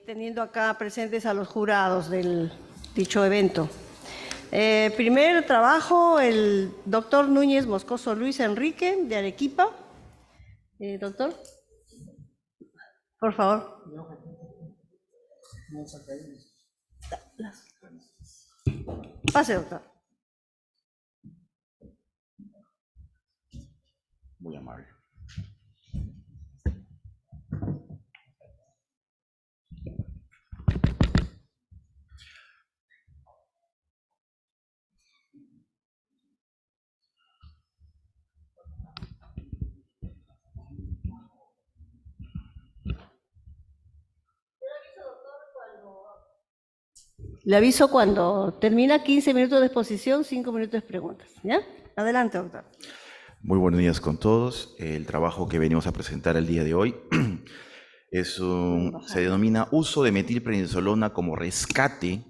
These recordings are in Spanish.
teniendo acá presentes a los jurados del dicho evento. Primer trabajo, el doctor Núñez Moscoso Luis Enrique, de Arequipa. Doctor, por favor. Pase, doctor. Muy amable. Le aviso cuando termina, 15 minutos de exposición, 5 minutos de preguntas. ¿Ya? Adelante, doctor. Muy buenos días con todos. El trabajo que venimos a presentar el día de hoy se denomina uso de metilprednisolona como rescate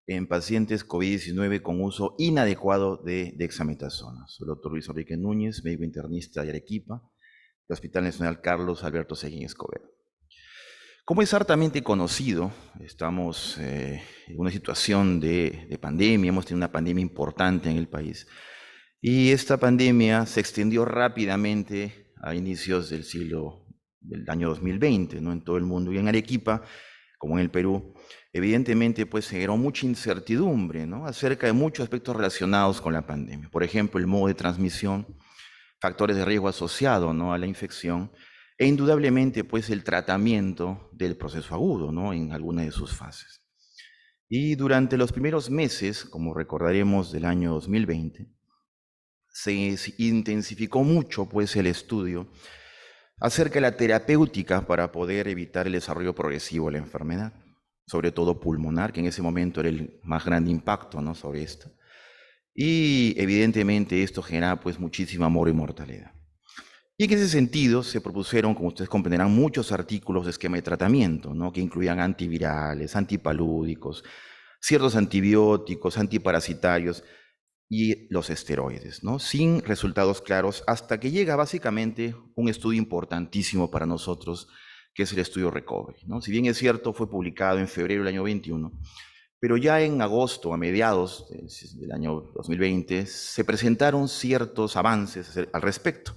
en pacientes COVID-19 con uso inadecuado de dexametasona. Soy el doctor Luis Enrique Núñez, médico internista de Arequipa, del Hospital Nacional Carlos Alberto Seguín Escobedo. Como es hartamente conocido, estamos en una situación de pandemia, hemos tenido una pandemia importante en el país, y esta pandemia se extendió rápidamente a inicios del año 2020, ¿no? En todo el mundo, y en Arequipa, como en el Perú, evidentemente pues se generó mucha incertidumbre, ¿no? Acerca de muchos aspectos relacionados con la pandemia. Por ejemplo, el modo de transmisión, factores de riesgo asociados, ¿no?, a la infección, e indudablemente pues el tratamiento del proceso agudo, ¿no?, en alguna de sus fases. Y durante los primeros meses, como recordaremos del año 2020, se intensificó mucho pues el estudio acerca de la terapéutica para poder evitar el desarrollo progresivo de la enfermedad, sobre todo pulmonar, que en ese momento era el más grande impacto, ¿no?, sobre esto. Y evidentemente esto genera pues muchísima mortalidad. Y en ese sentido se propusieron, como ustedes comprenderán, muchos artículos de esquema de tratamiento, ¿no?, que incluían antivirales, antipalúdicos, ciertos antibióticos, antiparasitarios y los esteroides, ¿no?, sin resultados claros, hasta que llega básicamente un estudio importantísimo para nosotros, que es el estudio Recovery, ¿no? Si bien es cierto, fue publicado en febrero del año 21, pero ya en agosto, a mediados del año 2020, se presentaron ciertos avances al respecto.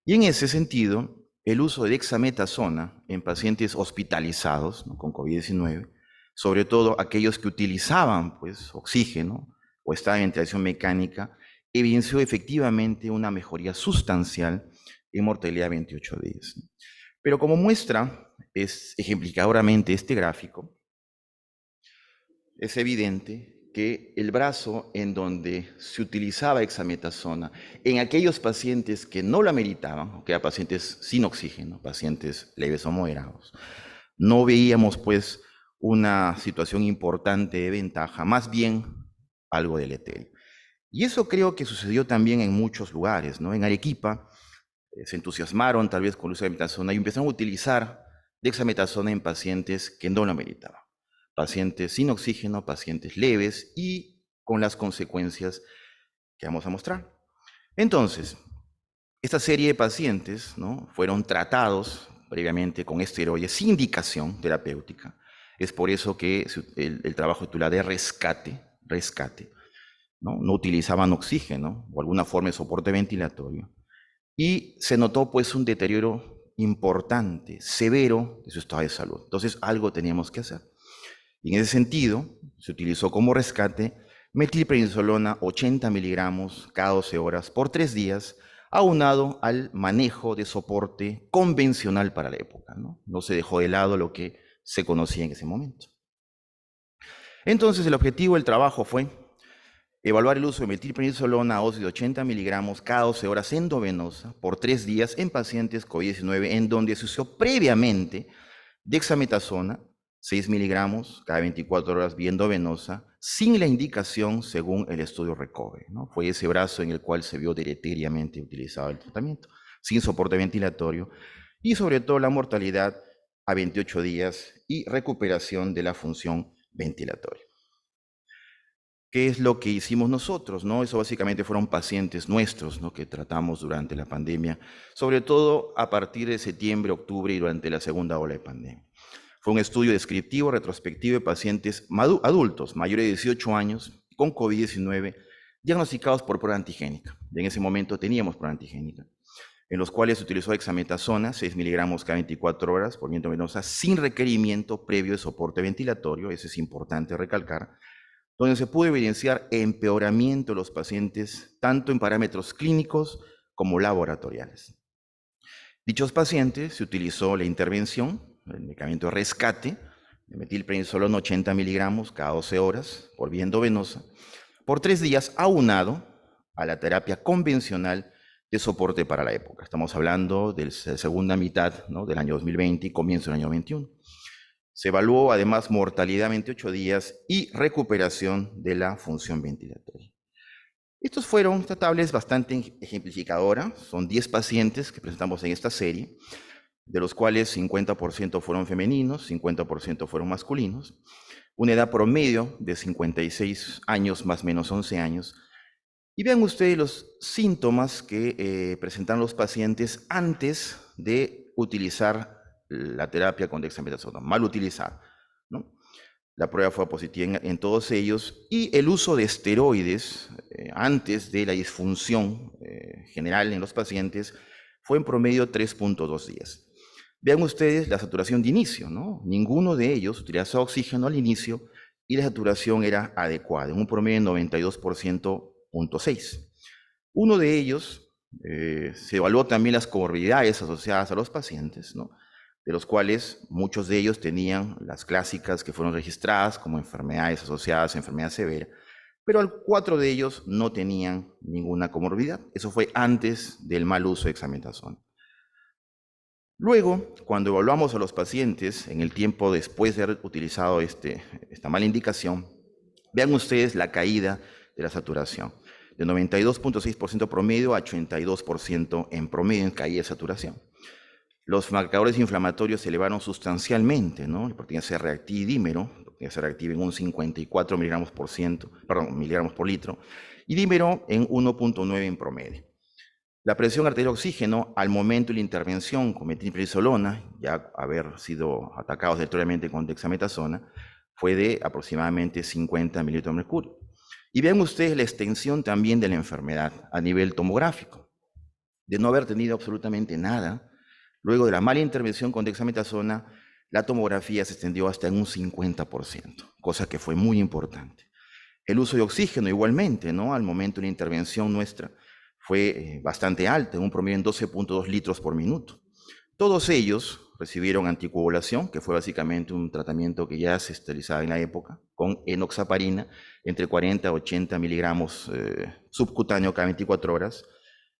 Y en ese sentido, el uso de dexametasona en pacientes hospitalizados, ¿no?, con COVID-19, sobre todo aquellos que utilizaban pues oxígeno o estaban en ventilación mecánica, evidenció efectivamente una mejoría sustancial en mortalidad a 28 días. Pero como muestra ejemplificadoramente este gráfico, es evidente que el brazo en donde se utilizaba dexametasona en aquellos pacientes que no la meritaban, que eran pacientes sin oxígeno, pacientes leves o moderados, no veíamos pues una situación importante de ventaja, más bien algo deleterio. Y eso creo que sucedió también en muchos lugares, ¿no? En Arequipa se entusiasmaron tal vez con el uso de dexametasona y empezaron a utilizar dexametasona en pacientes que no la meritaban. Pacientes sin oxígeno, pacientes leves y con las consecuencias que vamos a mostrar. Entonces, esta serie de pacientes, ¿no?, fueron tratados previamente con esteroides sin indicación terapéutica. Es por eso que el trabajo titulado de rescate, ¿no? No utilizaban oxígeno o alguna forma de soporte ventilatorio. Y se notó pues un deterioro importante, severo de su estado de salud. Entonces algo teníamos que hacer. Y en ese sentido, se utilizó como rescate metilprednisolona 80 miligramos cada 12 horas por 3 días, aunado al manejo de soporte convencional para la época, ¿no? No se dejó de lado lo que se conocía en ese momento. Entonces, el objetivo del trabajo fue evaluar el uso de metilprednisolona a dosis de 80 miligramos cada 12 horas endovenosa por 3 días en pacientes COVID-19, en donde se usó previamente dexametasona 6 miligramos cada 24 horas vía endovenosa, sin la indicación según el estudio Recovery, ¿no? Fue ese brazo en el cual se vio deleteriamente utilizado el tratamiento, sin soporte ventilatorio, y sobre todo la mortalidad a 28 días y recuperación de la función ventilatoria. ¿Qué es lo que hicimos nosotros, no? Eso básicamente fueron pacientes nuestros, ¿no?, que tratamos durante la pandemia, sobre todo a partir de septiembre, octubre y durante la segunda ola de pandemia. Fue un estudio descriptivo retrospectivo de pacientes adultos mayores de 18 años con COVID-19 diagnosticados por prueba antigénica. En ese momento teníamos prueba antigénica, en los cuales se utilizó dexametasona, 6 miligramos cada 24 horas por vía intravenosa, sin requerimiento previo de soporte ventilatorio, eso es importante recalcar, donde se pudo evidenciar empeoramiento de los pacientes, tanto en parámetros clínicos como laboratoriales. Dichos pacientes se utilizó la intervención, el medicamento rescate, de metilprednisolona 80 miligramos cada 12 horas por vía endovenosa, por 3 días aunado a la terapia convencional de soporte para la época. Estamos hablando de la segunda mitad, ¿no?, del año 2020 y comienzo del año 21. Se evaluó además mortalidad 28 días y recuperación de la función ventilatoria. Esta tabla es bastante ejemplificadora. Son 10 pacientes que presentamos en esta serie, de los cuales 50% fueron femeninos, 50% fueron masculinos, una edad promedio de 56 años más o menos 11 años. Y vean ustedes los síntomas que presentaron los pacientes antes de utilizar la terapia con dexametasona, mal utilizada, ¿no? La prueba fue positiva en todos ellos, y el uso de esteroides antes de la disfunción general en los pacientes fue en promedio 3.2 días. Vean ustedes la saturación de inicio, ¿no? Ninguno de ellos utilizaba oxígeno al inicio y la saturación era adecuada, en un promedio de 92.6. Uno de ellos se evaluó también las comorbilidades asociadas a los pacientes, ¿no?, de los cuales muchos de ellos tenían las clásicas que fueron registradas como enfermedades asociadas a enfermedad severa, pero 4 de ellos no tenían ninguna comorbilidad. Eso fue antes del mal uso de dexametasona. Luego, cuando evaluamos a los pacientes en el tiempo después de haber utilizado esta mala indicación, vean ustedes la caída de la saturación, de 92.6% promedio a 82% en promedio en caída de saturación. Los marcadores inflamatorios se elevaron sustancialmente, ¿no? La proteína C reactiva y dímero, la proteína C reactiva en un 54 miligramos por litro, y dímero en 1.9 en promedio. La presión arterial oxígeno al momento de la intervención con metilprednisolona, ya haber sido atacados aleatoriamente con dexametasona, fue de aproximadamente 50 mililitros de mercurio. Y vean ustedes la extensión también de la enfermedad a nivel tomográfico. De no haber tenido absolutamente nada, luego de la mala intervención con dexametasona, la tomografía se extendió hasta en un 50%, cosa que fue muy importante. El uso de oxígeno igualmente, ¿no?, al momento de la intervención nuestra fue bastante alta, en un promedio en 12.2 litros por minuto. Todos ellos recibieron anticoagulación, que fue básicamente un tratamiento que ya se utilizaba en la época, con enoxaparina, entre 40 a 80 miligramos subcutáneo cada 24 horas.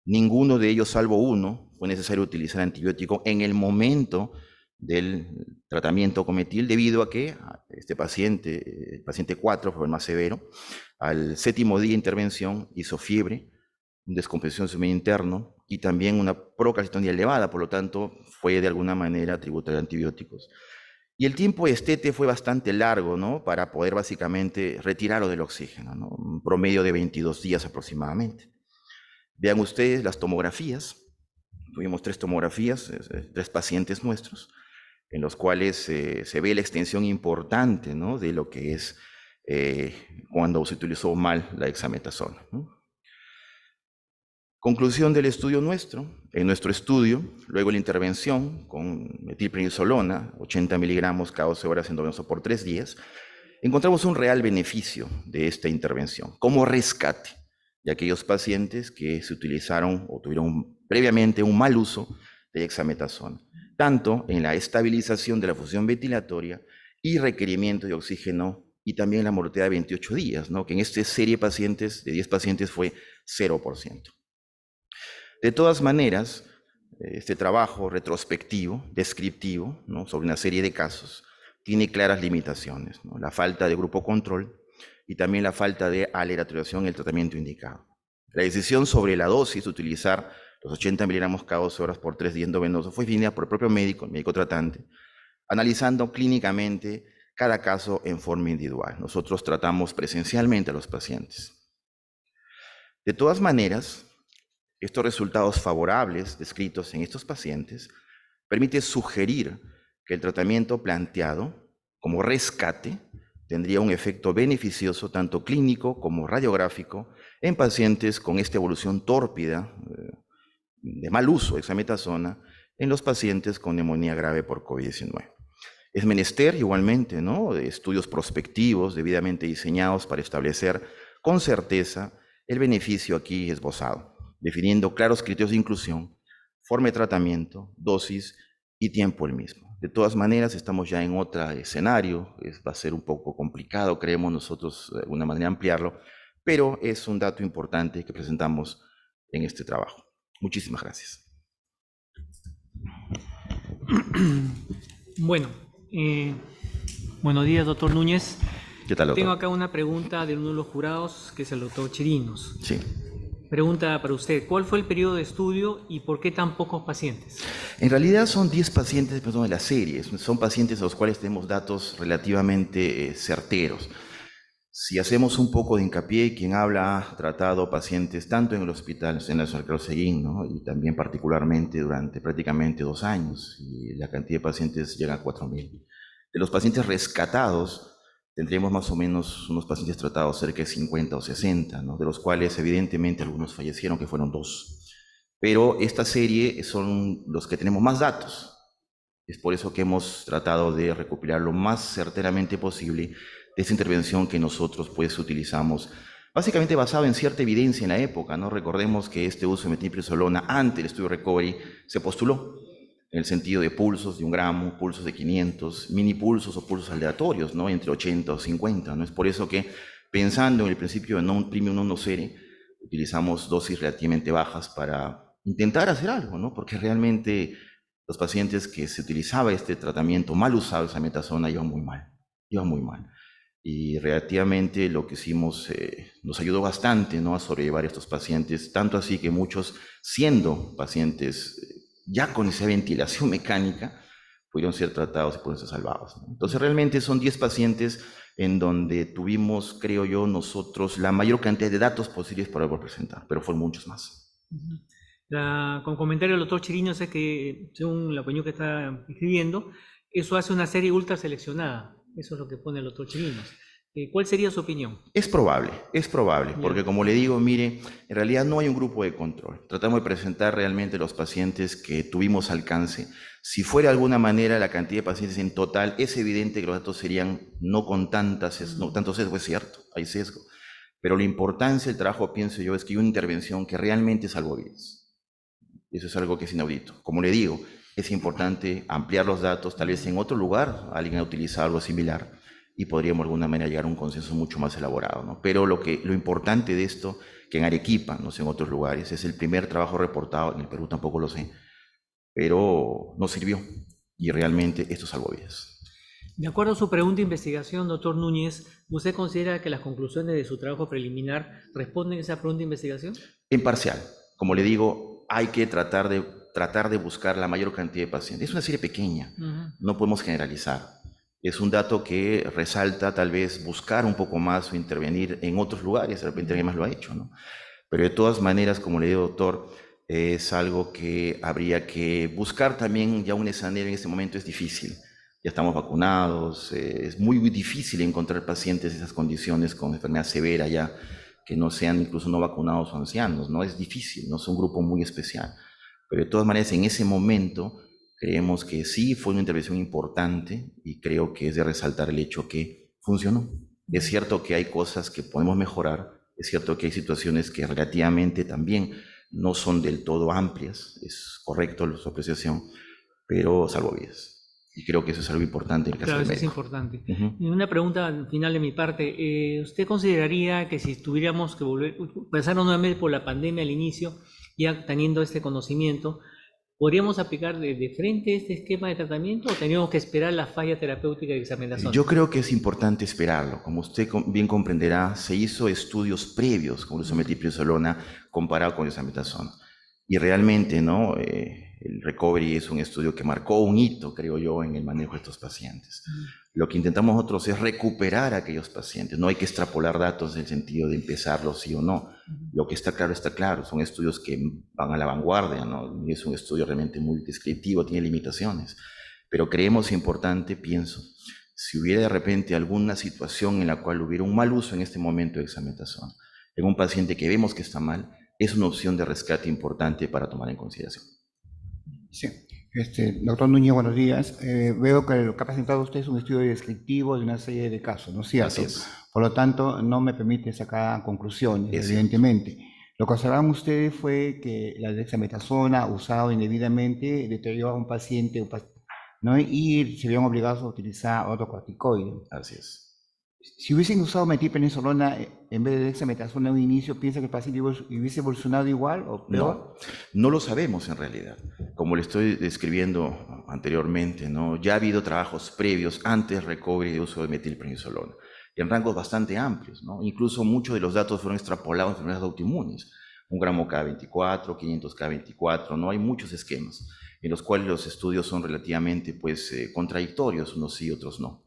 Ninguno de ellos, salvo uno, fue necesario utilizar antibiótico en el momento del tratamiento con metil, debido a que este paciente, el paciente 4, fue el más severo, al 7º día de intervención hizo fiebre, descompensación de su medio interno y también una procalcitonía elevada, por lo tanto fue de alguna manera tributario de antibióticos. Y el tiempo de estete fue bastante largo, ¿no?, para poder básicamente retirarlo del oxígeno, ¿no?, un promedio de 22 días aproximadamente. Vean ustedes las tomografías. Tuvimos 3 tomografías, 3 pacientes nuestros, en los cuales se ve la extensión importante, ¿no?, de lo que es cuando se utilizó mal la dexametasona, ¿no? Conclusión del estudio nuestro. En nuestro estudio, luego la intervención con metilprednisolona, 80 miligramos cada 12 horas endovenoso por 3 días, encontramos un real beneficio de esta intervención como rescate de aquellos pacientes que se utilizaron o tuvieron previamente un mal uso de dexametasona, tanto en la estabilización de la función ventilatoria y requerimiento de oxígeno, y también la mortalidad de 28 días, ¿no?, que en esta serie de pacientes, de 10 pacientes, fue 0%. De todas maneras, este trabajo retrospectivo, descriptivo, ¿no?, sobre una serie de casos, tiene claras limitaciones, ¿no?, la falta de grupo control y también la falta de aleatorización en el tratamiento indicado. La decisión sobre la dosis de utilizar los 80 miligramos cada 12 horas por 3 días endovenoso fue definida por el propio médico, el médico tratante, analizando clínicamente cada caso en forma individual. Nosotros tratamos presencialmente a los pacientes. De todas maneras, estos resultados favorables descritos en estos pacientes permiten sugerir que el tratamiento planteado como rescate tendría un efecto beneficioso tanto clínico como radiográfico en pacientes con esta evolución tórpida de mal uso de dexametasona en los pacientes con neumonía grave por COVID-19. Es menester igualmente, ¿no?, de estudios prospectivos debidamente diseñados para establecer con certeza el beneficio aquí esbozado, definiendo claros criterios de inclusión, forma de tratamiento, dosis y tiempo el mismo. De todas maneras, estamos ya en otro escenario, va a ser un poco complicado, creemos nosotros de alguna manera ampliarlo, pero es un dato importante que presentamos en este trabajo. Muchísimas gracias. Bueno, buenos días, doctor Núñez. ¿Qué tal, doctor? Tengo acá una pregunta de uno de los jurados, que es el doctor Chirinos. Sí. Pregunta para usted, ¿cuál fue el periodo de estudio y por qué tan pocos pacientes? En realidad son 10 pacientes de la serie, son pacientes a los cuales tenemos datos relativamente certeros. Si hacemos un poco de hincapié, quien habla ha tratado pacientes tanto en el hospital Nacional Carlos Seguín, ¿no?, y también particularmente durante prácticamente 2 años, y la cantidad de pacientes llega a 4.000. De los pacientes rescatados, tendremos más o menos unos pacientes tratados cerca de 50 o 60, ¿no?, de los cuales evidentemente algunos fallecieron, que fueron 2. Pero esta serie son los que tenemos más datos. Es por eso que hemos tratado de recopilar lo más certeramente posible de esta intervención que nosotros pues utilizamos, básicamente basado en cierta evidencia en la época, ¿no? Recordemos que este uso de metilprednisolona ante el estudio Recovery se postuló en el sentido de pulsos de 1 gramo, pulsos de 500, mini pulsos o pulsos aleatorios, ¿no?, entre 80 o 50, ¿no? Es por eso que, pensando en el principio de non primum non nocere, utilizamos dosis relativamente bajas para intentar hacer algo, ¿no? Porque realmente los pacientes que se utilizaba este tratamiento mal usado, esa dexametasona, iban muy mal. Y relativamente lo que hicimos nos ayudó bastante, ¿no?, a sobrellevar a estos pacientes, tanto así que muchos, siendo pacientes ya con esa ventilación mecánica, pudieron ser tratados y pudieron ser salvados, ¿no? Entonces realmente son 10 pacientes en donde tuvimos, creo yo, nosotros la mayor cantidad de datos posibles para poder presentar, pero fueron muchos más. Con comentario del doctor Chirinos es que, según la opinión que está escribiendo, eso hace una serie ultra seleccionada. Eso es lo que pone el doctor Chirinos. ¿Cuál sería su opinión? Es probable, porque como le digo, mire, en realidad no hay un grupo de control. Tratamos de presentar realmente los pacientes que tuvimos alcance. Si fuera de alguna manera la cantidad de pacientes en total, es evidente que los datos serían no con tanto sesgo, es cierto, hay sesgo. Pero la importancia del trabajo, pienso yo, es que hay una intervención que realmente salvó vidas. Eso es algo que es inaudito. Como le digo, es importante ampliar los datos, tal vez en otro lugar alguien ha utilizado algo similar y podríamos de alguna manera llegar a un consenso mucho más elaborado, ¿no? Pero lo importante de esto, que en Arequipa, no sé en otros lugares, es el primer trabajo reportado, en el Perú tampoco lo sé, pero nos sirvió y realmente esto salvó vidas. De acuerdo a su pregunta de investigación, doctor Núñez, ¿usted considera que las conclusiones de su trabajo preliminar responden a esa pregunta de investigación? En parcial. Como le digo, hay que tratar de buscar la mayor cantidad de pacientes. Es una serie pequeña, no podemos generalizar. Es un dato que resalta tal vez buscar un poco más o intervenir en otros lugares, de repente alguien más lo ha hecho, ¿no? Pero de todas maneras, como le digo, doctor, es algo que habría que buscar también. Ya un escenario en este momento es difícil. Ya estamos vacunados, es muy difícil encontrar pacientes en esas condiciones con enfermedad severa ya, que no sean incluso no vacunados o ancianos, ¿no? Es difícil, no es un grupo muy especial. Pero de todas maneras, en ese momento, creemos que sí fue una intervención importante y creo que es de resaltar el hecho que funcionó. Es cierto que hay cosas que podemos mejorar, es cierto que hay situaciones que relativamente también no son del todo amplias, es correcto su apreciación, pero salvó vidas. Y creo que eso es algo importante en el caso del médico. Claro, eso es importante. Y una pregunta final de mi parte. ¿Usted consideraría que si tuviéramos que pensar nuevamente por la pandemia al inicio, ya teniendo este conocimiento, podríamos aplicar de frente este esquema de tratamiento o tendríamos que esperar la falla terapéutica de dexametasona? Yo creo que es importante esperarlo. Como usted bien comprenderá, se hizo estudios previos con el uso de metilprednisolona comparado con dexametasona. Y realmente, ¿no? El Recovery es un estudio que marcó un hito, creo yo, en el manejo de estos pacientes. Lo que intentamos nosotros es recuperar a aquellos pacientes. No hay que extrapolar datos en el sentido de empezarlos sí o no. Lo que está claro. Son estudios que van a la vanguardia, ¿no? Y es un estudio realmente muy descriptivo, tiene limitaciones. Pero creemos importante, pienso, si hubiera de repente alguna situación en la cual hubiera un mal uso en este momento de dexametasona, en un paciente que vemos que está mal, es una opción de rescate importante para tomar en consideración. Sí. Doctor Núñez, buenos días. Veo que lo que ha presentado usted es un estudio descriptivo de una serie de casos, ¿no es cierto? Así es. Por lo tanto, no me permite sacar conclusiones, Es evidentemente. Lo que observaron ustedes fue que la dexametasona usada indebidamente deterioró a un paciente, ¿no? Y se vieron obligados a utilizar otro corticoide. Así es. Si hubiesen usado metilprednisolona en vez de dexametasona en un inicio, ¿piensa que el paciente hubiese evolucionado igual o peor? No lo sabemos en realidad. Como le estoy describiendo anteriormente, ¿no? Ya ha habido trabajos previos antes del recovery de uso de metilprednisolona, en rangos bastante amplios, ¿no? Incluso muchos de los datos fueron extrapolados en enfermedades autoinmunes. 1 gramo cada 24, 500 cada 24, ¿no? Hay muchos esquemas en los cuales los estudios son relativamente contradictorios, unos sí, otros no.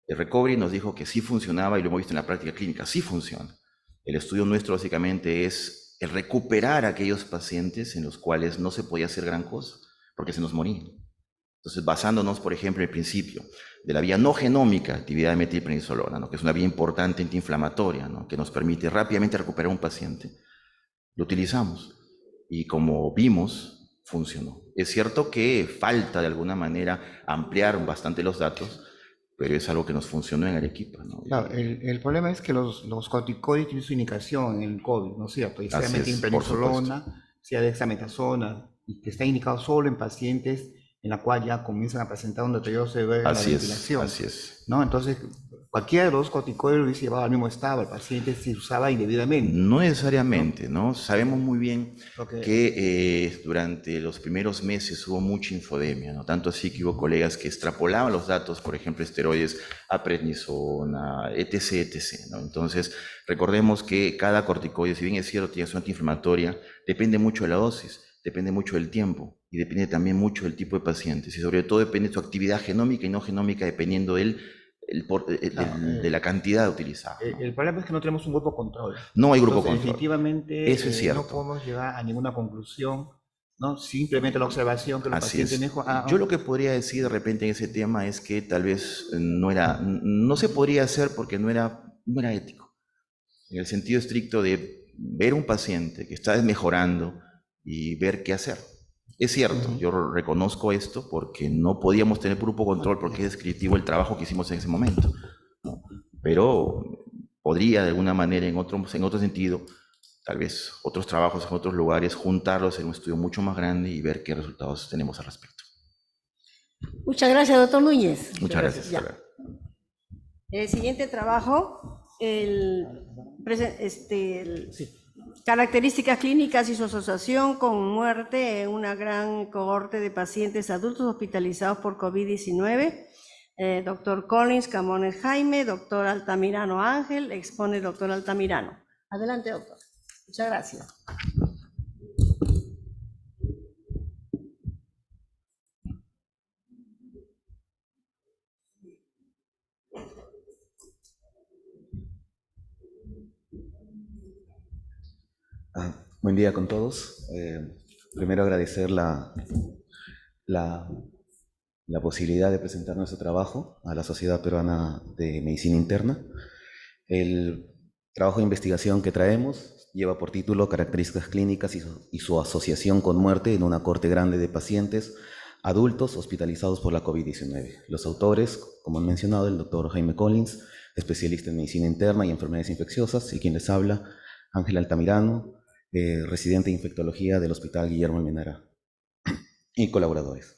El recovery nos dijo que sí funcionaba y lo hemos visto en la práctica clínica, sí funciona. El estudio nuestro básicamente es el recuperar a aquellos pacientes en los cuales no se podía hacer gran cosa, porque se nos morían. Entonces, basándonos, por ejemplo, en el principio de la vía no genómica, actividad de metilprednisolona, ¿no? Que es una vía importante antiinflamatoria, ¿no? Que nos permite rápidamente recuperar a un paciente, lo utilizamos y como vimos, funcionó. Es cierto que falta de alguna manera ampliar bastante los datos, pero es algo que nos funcionó en Arequipa, ¿no? Claro, el problema es que los corticoides tienen su indicación en el COVID, ¿no es cierto? Y sea metilprednisolona, sea dexametasona, y que está indicado solo en pacientes en la cual ya comienzan a presentar un deterioro severo en la ventilación. Así es. ¿No? Entonces, cualquiera de los corticoides lo hubiese llevado al mismo estado, el paciente se usaba indebidamente. No necesariamente, ¿no? Sabemos muy bien que durante los primeros meses hubo mucha infodemia, ¿no? Tanto así que hubo colegas que extrapolaban los datos, por ejemplo, esteroides a prednisona, etc., etc., ¿no? Entonces, recordemos que cada corticoide, si bien es cierto, tiene su antiinflamatoria, depende mucho de la dosis, depende mucho del tiempo y depende también mucho del tipo de pacientes y sobre todo depende de su actividad genómica y no genómica dependiendo de la cantidad utilizada. El problema es que no tenemos un grupo control. No hay grupo control. Definitivamente eso es cierto. No podemos llegar a ninguna conclusión, ¿no? Simplemente la observación que los pacientes mejoran. Yo lo que podría decir de repente en ese tema es que tal vez no se podría hacer porque no era ético. En el sentido estricto de ver un paciente que está mejorando y ver qué hacer. Es cierto, yo reconozco esto porque no podíamos tener grupo control porque es descriptivo el trabajo que hicimos en ese momento, ¿no? Pero podría de alguna manera en otro sentido, tal vez otros trabajos en otros lugares, juntarlos en un estudio mucho más grande y ver qué resultados tenemos al respecto. Muchas gracias, doctor Núñez. Muchas gracias. El siguiente trabajo, características clínicas y su asociación con muerte en una gran cohorte de pacientes adultos hospitalizados por COVID-19. Doctor Collins Camones Jaime, doctor Altamirano Ángel, expone doctor Altamirano. Adelante, doctor. Muchas gracias. Buen día con todos. Primero agradecer la posibilidad de presentar nuestro trabajo a la Sociedad Peruana de Medicina Interna. El trabajo de investigación que traemos lleva por título Características clínicas y su asociación con muerte en una cohorte grande de pacientes adultos hospitalizados por la COVID-19. Los autores, como han mencionado, el doctor Jaime Collins, especialista en medicina interna y enfermedades infecciosas, y quien les habla, Ángel Altamirano, residente de infectología del Hospital Guillermo Almenara, y colaboradores.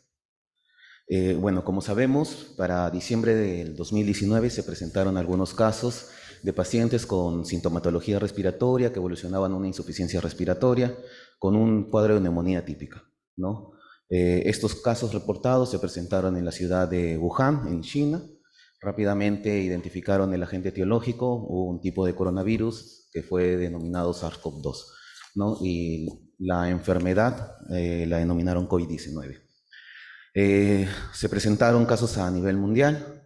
Bueno, como sabemos, para diciembre del 2019 se presentaron algunos casos de pacientes con sintomatología respiratoria que evolucionaban a una insuficiencia respiratoria con un cuadro de neumonía típica, ¿no? Estos casos reportados se presentaron en la ciudad de Wuhan, en China. Rápidamente identificaron el agente etiológico, un tipo de coronavirus que fue denominado SARS-CoV-2, ¿no? Y la enfermedad la denominaron COVID-19. Se presentaron casos a nivel mundial,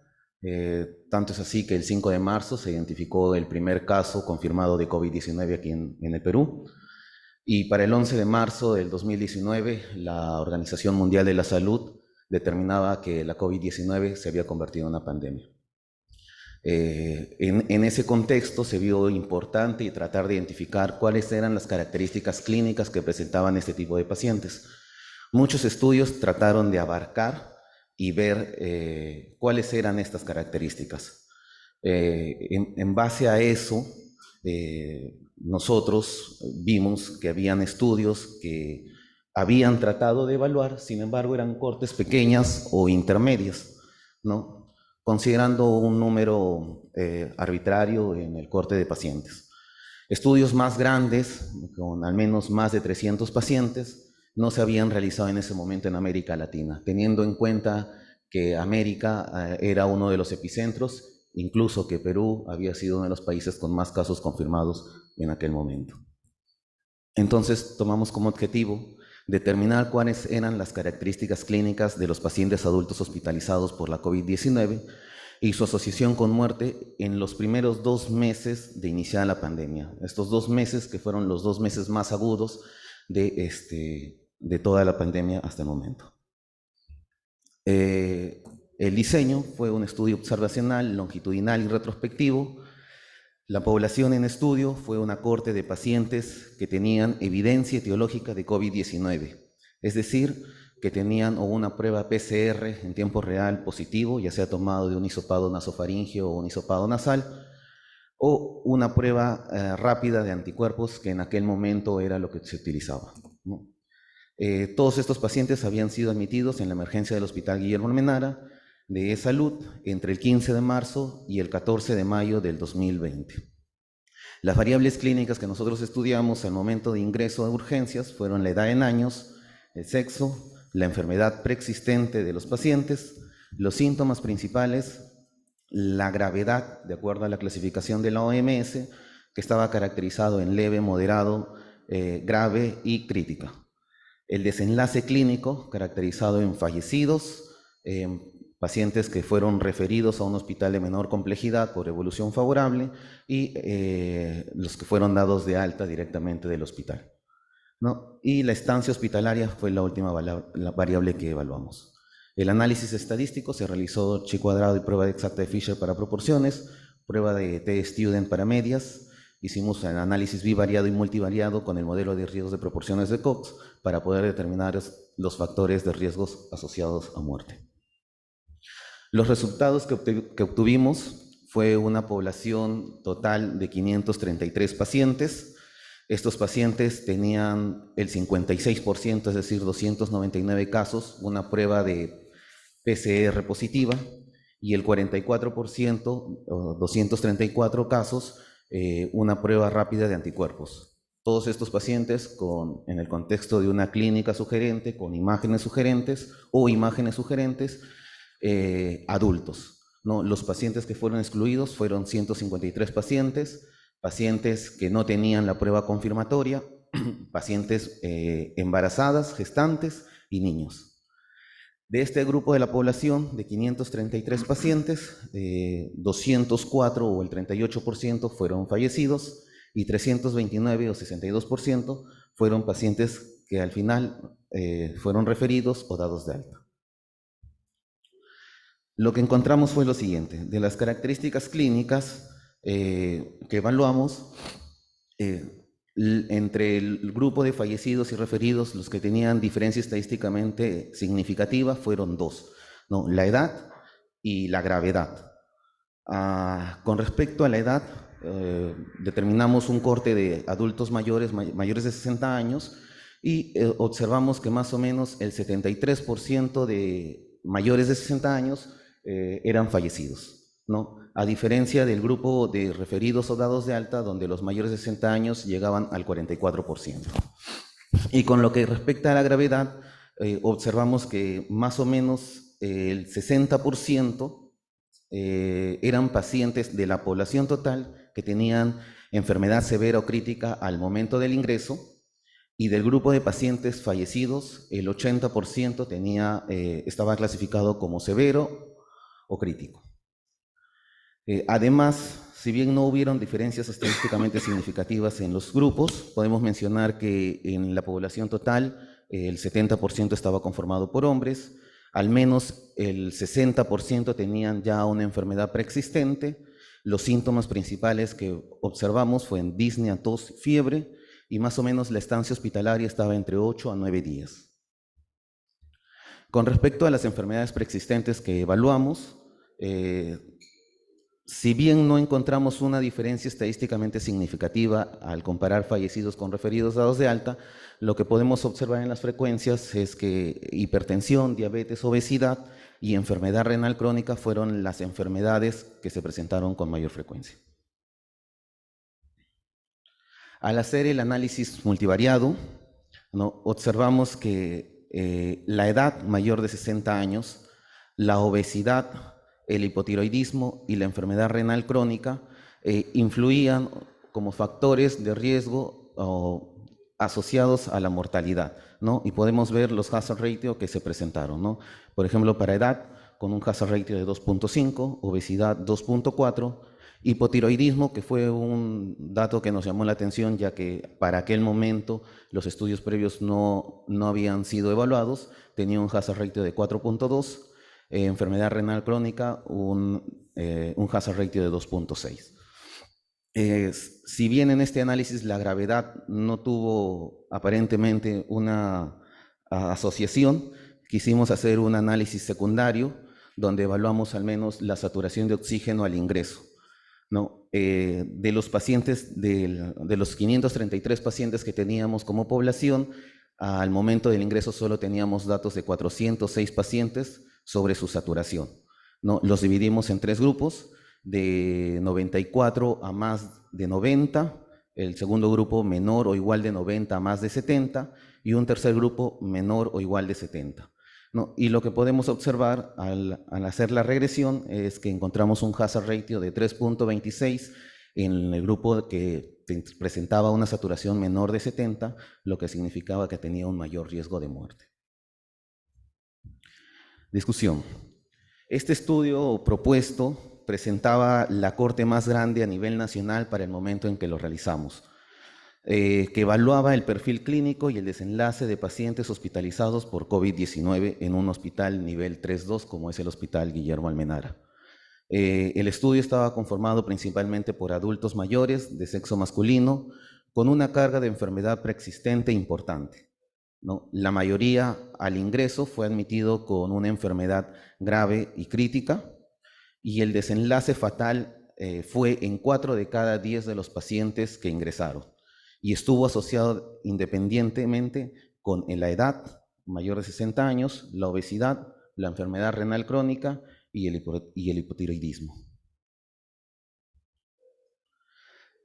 tanto es así que el 5 de marzo se identificó el primer caso confirmado de COVID-19 aquí en el Perú, y para el 11 de marzo del 2019 la Organización Mundial de la Salud determinaba que la COVID-19 se había convertido en una pandemia. En ese contexto se vio importante tratar de identificar cuáles eran las características clínicas que presentaban este tipo de pacientes. Muchos estudios trataron de abarcar y ver cuáles eran estas características. En base a eso, nosotros vimos que habían estudios que habían tratado de evaluar, sin embargo eran cortes pequeñas o intermedias, ¿no? Considerando un número arbitrario en el corte de pacientes. Estudios más grandes, con al menos más de 300 pacientes, no se habían realizado en ese momento en América Latina, teniendo en cuenta que América era uno de los epicentros, incluso que Perú había sido uno de los países con más casos confirmados en aquel momento. Entonces tomamos como objetivo determinar cuáles eran las características clínicas de los pacientes adultos hospitalizados por la COVID-19 y su asociación con muerte en los primeros 2 meses de iniciada la pandemia. Estos 2 meses que fueron los 2 meses más agudos de toda la pandemia hasta el momento. El diseño fue un estudio observacional, longitudinal y retrospectivo. La población en estudio fue una cohorte de pacientes que tenían evidencia etiológica de COVID-19, es decir, que tenían una prueba PCR en tiempo real positivo, ya sea tomado de un hisopado nasofaríngeo o un hisopado nasal, o una prueba rápida de anticuerpos, que en aquel momento era lo que se utilizaba, ¿no? Todos estos pacientes habían sido admitidos en la emergencia del Hospital Guillermo Almenara de Salud entre el 15 de marzo y el 14 de mayo del 2020. Las variables clínicas que nosotros estudiamos al momento de ingreso a urgencias fueron la edad en años, el sexo, la enfermedad preexistente de los pacientes, los síntomas principales, la gravedad, de acuerdo a la clasificación de la OMS, que estaba caracterizado en leve, moderado, grave y crítica. El desenlace clínico, caracterizado en fallecidos, pacientes que fueron referidos a un hospital de menor complejidad por evolución favorable y los que fueron dados de alta directamente del hospital, ¿no? Y la estancia hospitalaria fue la última variable que evaluamos. El análisis estadístico se realizó chi cuadrado y prueba exacta de Fisher para proporciones, prueba de t-student para medias. Hicimos el análisis bivariado y multivariado con el modelo de riesgos de proporciones de Cox para poder determinar los factores de riesgos asociados a muerte. Los resultados que obtuvimos fue una población total de 533 pacientes. Estos pacientes tenían el 56%, es decir, 299 casos, una prueba de PCR positiva, y el 44%, 234 casos, una prueba rápida de anticuerpos. Todos estos pacientes en el contexto de una clínica sugerente, con imágenes sugerentes o imágenes sugerentes, adultos, ¿no? Los pacientes que fueron excluidos fueron 153 pacientes que no tenían la prueba confirmatoria, pacientes embarazadas, gestantes y niños. De este grupo de la población, de 533 pacientes, 204 o el 38% fueron fallecidos y 329 o 62% fueron pacientes que al final fueron referidos o dados de alta. Lo que encontramos fue lo siguiente: de las características clínicas que evaluamos, entre el grupo de fallecidos y referidos, los que tenían diferencia estadísticamente significativa fueron 2, ¿no? La edad y la gravedad. Con respecto a la edad, determinamos un corte de adultos mayores de 60 años y observamos que más o menos el 73% de mayores de 60 años eran fallecidos, ¿no? A diferencia del grupo de referidos o dados de alta, donde los mayores de 60 años llegaban al 44%. Y con lo que respecta a la gravedad, observamos que más o menos el 60% eran pacientes de la población total que tenían enfermedad severa o crítica al momento del ingreso, y del grupo de pacientes fallecidos, el 80% estaba clasificado como severo o crítico. Además, si bien no hubieron diferencias estadísticamente significativas en los grupos, podemos mencionar que en la población total el 70% estaba conformado por hombres, Al menos el 60% tenían ya una enfermedad preexistente. Los síntomas principales que observamos fueron disnea, tos, fiebre, y más o menos la estancia hospitalaria estaba entre 8 a 9 días. Con respecto a las enfermedades preexistentes que evaluamos, si bien no encontramos una diferencia estadísticamente significativa al comparar fallecidos con referidos dados de alta, lo que podemos observar en las frecuencias es que hipertensión, diabetes, obesidad y enfermedad renal crónica fueron las enfermedades que se presentaron con mayor frecuencia. Al hacer el análisis multivariado, ¿no?, observamos que la edad mayor de 60 años, la obesidad, el hipotiroidismo y la enfermedad renal crónica influían como factores de riesgo asociados a la mortalidad, ¿no? Y podemos ver los hazard ratio que se presentaron, ¿no? Por ejemplo, para edad, con un hazard ratio de 2.5, obesidad 2.4, hipotiroidismo, que fue un dato que nos llamó la atención, ya que para aquel momento los estudios previos no habían sido evaluados, tenía un hazard ratio de 4.2, enfermedad renal crónica, un hazard ratio de 2.6. Si bien en este análisis la gravedad no tuvo aparentemente una asociación, quisimos hacer un análisis secundario donde evaluamos al menos la saturación de oxígeno al ingreso, ¿no? De los pacientes, de los 533 pacientes que teníamos como población, al momento del ingreso solo teníamos datos de 406 pacientes sobre su saturación, ¿no? Los dividimos en 3 grupos, de 94 a más de 90, el segundo grupo menor o igual de 90 a más de 70, y un tercer grupo menor o igual de 70. ¿No? Y lo que podemos observar al hacer la regresión es que encontramos un hazard ratio de 3.26 en el grupo que presentaba una saturación menor de 70, lo que significaba que tenía un mayor riesgo de muerte. Discusión. Este estudio propuesto presentaba la corte más grande a nivel nacional para el momento en que lo realizamos, que evaluaba el perfil clínico y el desenlace de pacientes hospitalizados por COVID-19 en un hospital nivel 3-2 como es el Hospital Guillermo Almenara. El estudio estaba conformado principalmente por adultos mayores de sexo masculino con una carga de enfermedad preexistente importante, ¿no? La mayoría al ingreso fue admitido con una enfermedad grave y crítica, y el desenlace fatal fue en 4 de cada 10 de los pacientes que ingresaron, y estuvo asociado independientemente con la edad mayor de 60 años, la obesidad, la enfermedad renal crónica y el hipotiroidismo.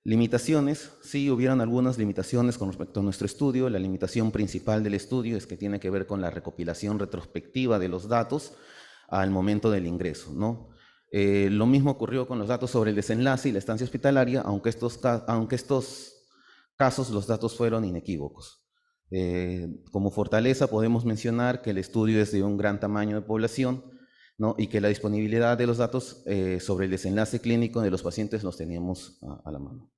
Limitaciones, sí, hubieron algunas limitaciones con respecto a nuestro estudio. La limitación principal del estudio es que tiene que ver con la recopilación retrospectiva de los datos al momento del ingreso, ¿no? Lo mismo ocurrió con los datos sobre el desenlace y la estancia hospitalaria, aunque estos casos los datos fueron inequívocos. Como fortaleza podemos mencionar que el estudio es de un gran tamaño de población, ¿no? Y que la disponibilidad de los datos sobre el desenlace clínico de los pacientes los teníamos a la mano.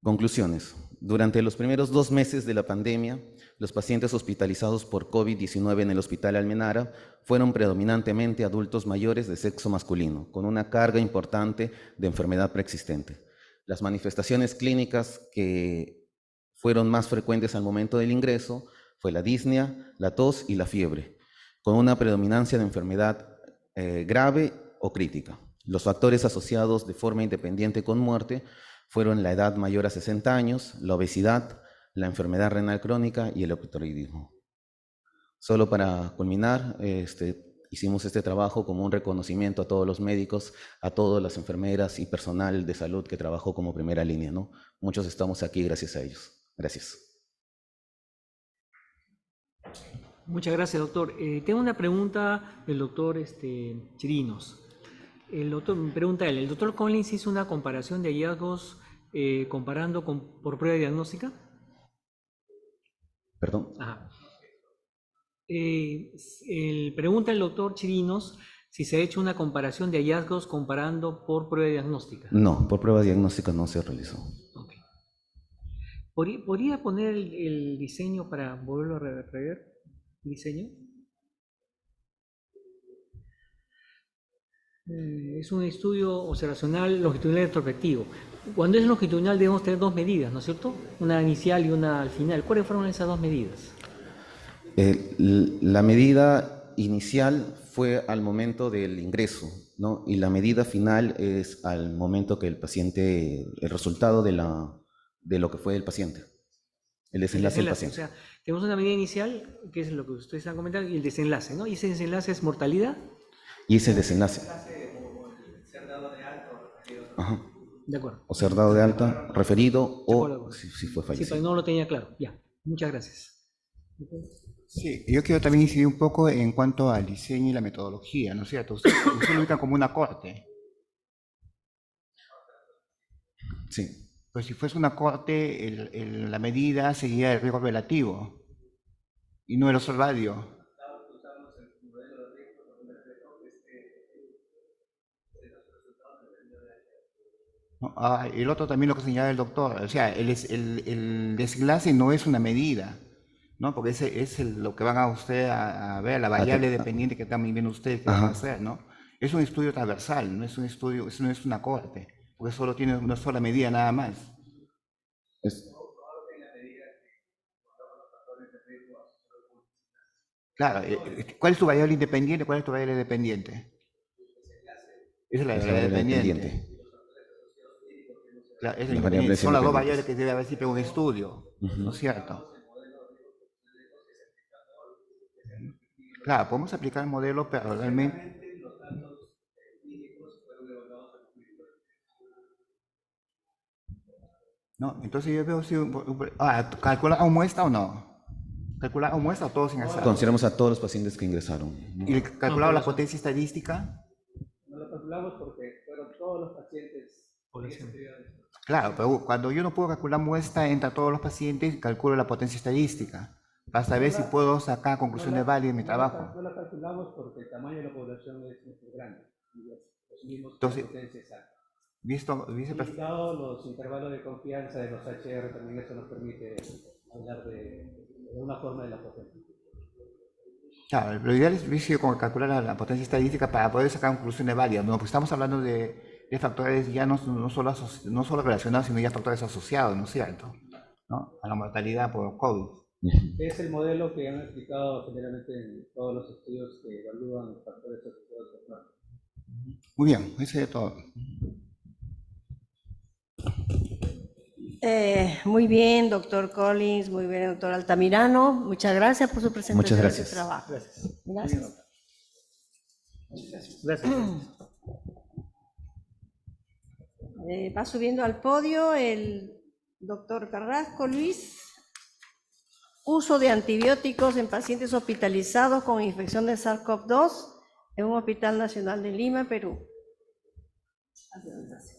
Conclusiones. Durante los primeros 2 meses de la pandemia, los pacientes hospitalizados por COVID-19 en el Hospital Almenara fueron predominantemente adultos mayores de sexo masculino, con una carga importante de enfermedad preexistente. Las manifestaciones clínicas que fueron más frecuentes al momento del ingreso fue la disnea, la tos y la fiebre, con una predominancia de enfermedad grave o crítica. Los factores asociados de forma independiente con muerte fueron la edad mayor a 60 años, la obesidad, la enfermedad renal crónica y el hipotiroidismo. Solo para culminar, hicimos este trabajo como un reconocimiento a todos los médicos, a todas las enfermeras y personal de salud que trabajó como primera línea, ¿no? Muchos estamos aquí gracias a ellos. Gracias. Muchas gracias, doctor. Tengo una pregunta del doctor Chirinos. Me pregunta él, ¿el doctor Collins hizo una comparación de hallazgos comparando por prueba diagnóstica? Perdón. Ajá. Pregunta el doctor Chirinos si se ha hecho una comparación de hallazgos comparando por prueba diagnóstica. No, por prueba diagnóstica no se realizó. Okay. ¿Podría poner el diseño para volverlo a rever? diseño. Es un estudio observacional longitudinal retrospectivo. Cuando es longitudinal debemos tener dos medidas, ¿no es cierto? Una inicial y una al final. ¿Cuáles fueron esas dos medidas? La medida inicial fue al momento del ingreso, ¿no? Y la medida final es al momento que el paciente, el resultado de lo que fue el paciente, el desenlace del paciente. O sea, tenemos una medida inicial, que es lo que ustedes están comentando, y el desenlace, ¿no? ¿Y ese desenlace es mortalidad? Y ese desenlace. Ajá. De acuerdo. O ser dado de alta, referido o si fue Sí, fallecido. pero no lo tenía claro. Ya, muchas gracias. Sí, yo quiero también incidir un poco en cuanto al diseño y la metodología, ¿no es cierto? Usted lo ubica como una corte. Sí. Pues si fuese una corte, la medida sería el riesgo relativo y no el observadio. No, el otro también lo que señala el doctor, o sea, el desenlace no es una medida, ¿no? Porque ese es lo que van a usted a ver, la variable dependiente que están viendo ustedes que van a hacer, ¿no? Es un estudio transversal, no es un estudio, eso no es una corte, porque solo tiene una sola medida nada más. Claro, ¿cuál es tu variable independiente? ¿Cuál es tu variable dependiente? Esa es la variable dependiente. Claro, es independiente. Son las dos variables que debe haber siempre un estudio, ¿no es cierto? Claro, podemos aplicar el modelo, pero realmente... No, entonces yo veo si... ¿calcular a muestra o no? ¿Calcular a muestra o todos ingresaron? Consideramos a todos los pacientes que ingresaron, ¿no? ¿Y calculado la potencia estadística? No lo calculamos porque fueron todos los pacientes. Claro, pero cuando yo no puedo calcular muestra entre todos los pacientes, calculo la potencia estadística. Basta ver si puedo sacar conclusiones válidas en mi trabajo. No lo calculamos porque el tamaño de la población es muy grande. Entonces, visto los intervalos de confianza de los HR, también eso nos permite hablar de una forma de la potencia. Claro, lo ideal es calcular la potencia estadística para poder sacar conclusiones válidas. No, pues estamos hablando de factores ya no solo relacionados, sino ya factores asociados, ¿no es cierto? ¿No? A la mortalidad por COVID. Es el modelo que han explicado generalmente en todos los estudios que evalúan factores asociados. Muy bien, eso es todo. Muy bien, doctor Collins, muy bien, doctor Altamirano. Muchas gracias por su presentación. Muchas gracias. De su trabajo. Gracias. Gracias. Gracias. Va subiendo al podio el doctor Carrasco Luis. Uso de antibióticos en pacientes hospitalizados con infección de SARS-CoV-2 en un Hospital Nacional de Lima, Perú. Gracias.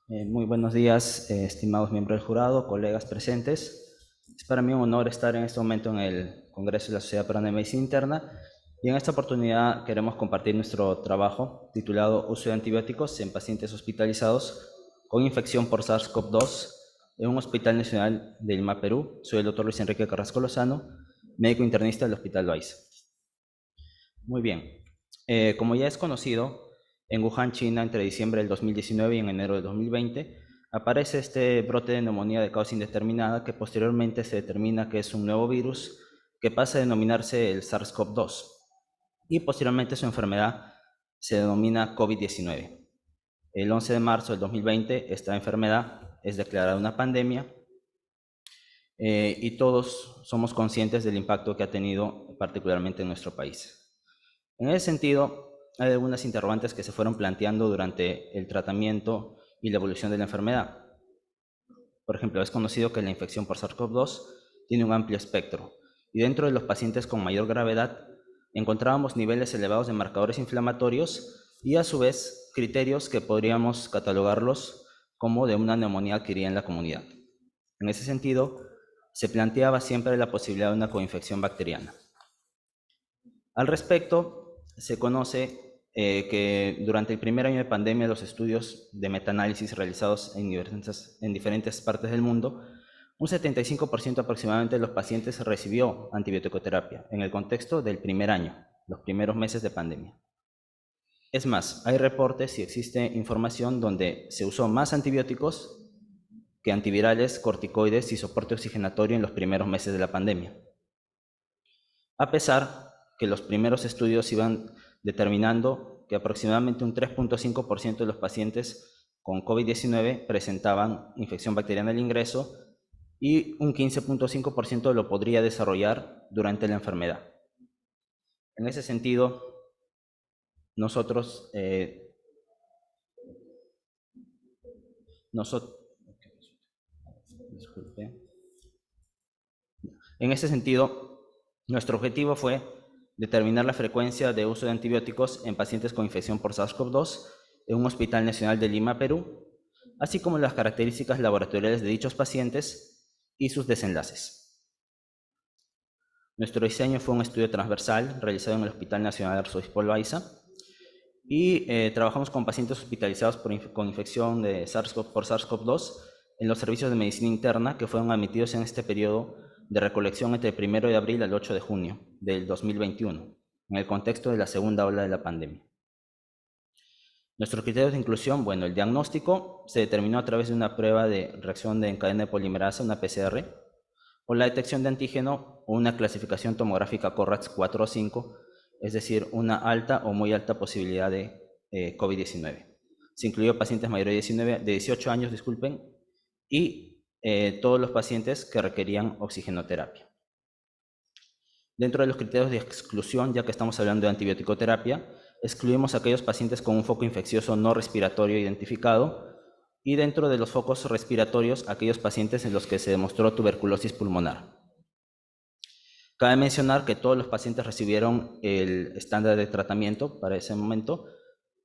Muy buenos días, estimados miembros del jurado, colegas presentes. Es para mí un honor estar en este momento en el Congreso de la Sociedad Peruana de Medicina Interna y en esta oportunidad queremos compartir nuestro trabajo titulado Uso de antibióticos en pacientes hospitalizados con infección por SARS-CoV-2 en un Hospital Nacional de Lima, Perú. Soy el doctor Luis Enrique Carrasco Lozano, médico internista del Hospital Loaiza. Muy bien, como ya es conocido, en Wuhan, China, entre diciembre del 2019 y en enero del 2020, aparece este brote de neumonía de causa indeterminada que posteriormente se determina que es un nuevo virus que pasa a denominarse el SARS-CoV-2 y posteriormente su enfermedad se denomina COVID-19. El 11 de marzo del 2020 esta enfermedad es declarada una pandemia y todos somos conscientes del impacto que ha tenido particularmente en nuestro país. En ese sentido, hay algunas interrogantes que se fueron planteando durante el tratamiento y la evolución de la enfermedad. Por ejemplo, es conocido que la infección por SARS-CoV-2 tiene un amplio espectro y dentro de los pacientes con mayor gravedad encontrábamos niveles elevados de marcadores inflamatorios y a su vez criterios que podríamos catalogarlos como de una neumonía adquirida en la comunidad. En ese sentido, se planteaba siempre la posibilidad de una coinfección bacteriana. Al respecto, se conoce que durante el primer año de pandemia los estudios de metaanálisis realizados en diferentes partes del mundo, un 75% aproximadamente de los pacientes recibió antibiótico-terapia en el contexto del primer año, los primeros meses de pandemia. Es más, hay reportes y existe información donde se usó más antibióticos que antivirales, corticoides y soporte oxigenatorio en los primeros meses de la pandemia. A pesar que los primeros estudios iban determinando que aproximadamente un 3.5% de los pacientes con COVID-19 presentaban infección bacteriana al ingreso y un 15.5% lo podría desarrollar durante la enfermedad. En ese sentido, nosotros nuestro objetivo fue determinar la frecuencia de uso de antibióticos en pacientes con infección por SARS-CoV-2 en un Hospital Nacional de Lima, Perú, así como las características laboratoriales de dichos pacientes y sus desenlaces. Nuestro diseño fue un estudio transversal realizado en el Hospital Nacional Arzobispo Loaiza y trabajamos con pacientes hospitalizados con infección por SARS-CoV-2 en los servicios de medicina interna que fueron admitidos en este periodo de recolección entre el 1 de abril al 8 de junio del 2021, en el contexto de la segunda ola de la pandemia. Nuestros criterios de inclusión, bueno, el diagnóstico se determinó a través de una prueba de reacción en cadena de polimerasa, una PCR, o la detección de antígeno o una clasificación tomográfica CORRATS 4 o 5, es decir, una alta o muy alta posibilidad de COVID-19. Se incluyó pacientes mayores de 18 años, y todos los pacientes que requerían oxigenoterapia. Dentro de los criterios de exclusión, ya que estamos hablando de antibiótico-terapia, excluimos a aquellos pacientes con un foco infeccioso no respiratorio identificado y dentro de los focos respiratorios, aquellos pacientes en los que se demostró tuberculosis pulmonar. Cabe mencionar que todos los pacientes recibieron el estándar de tratamiento para ese momento,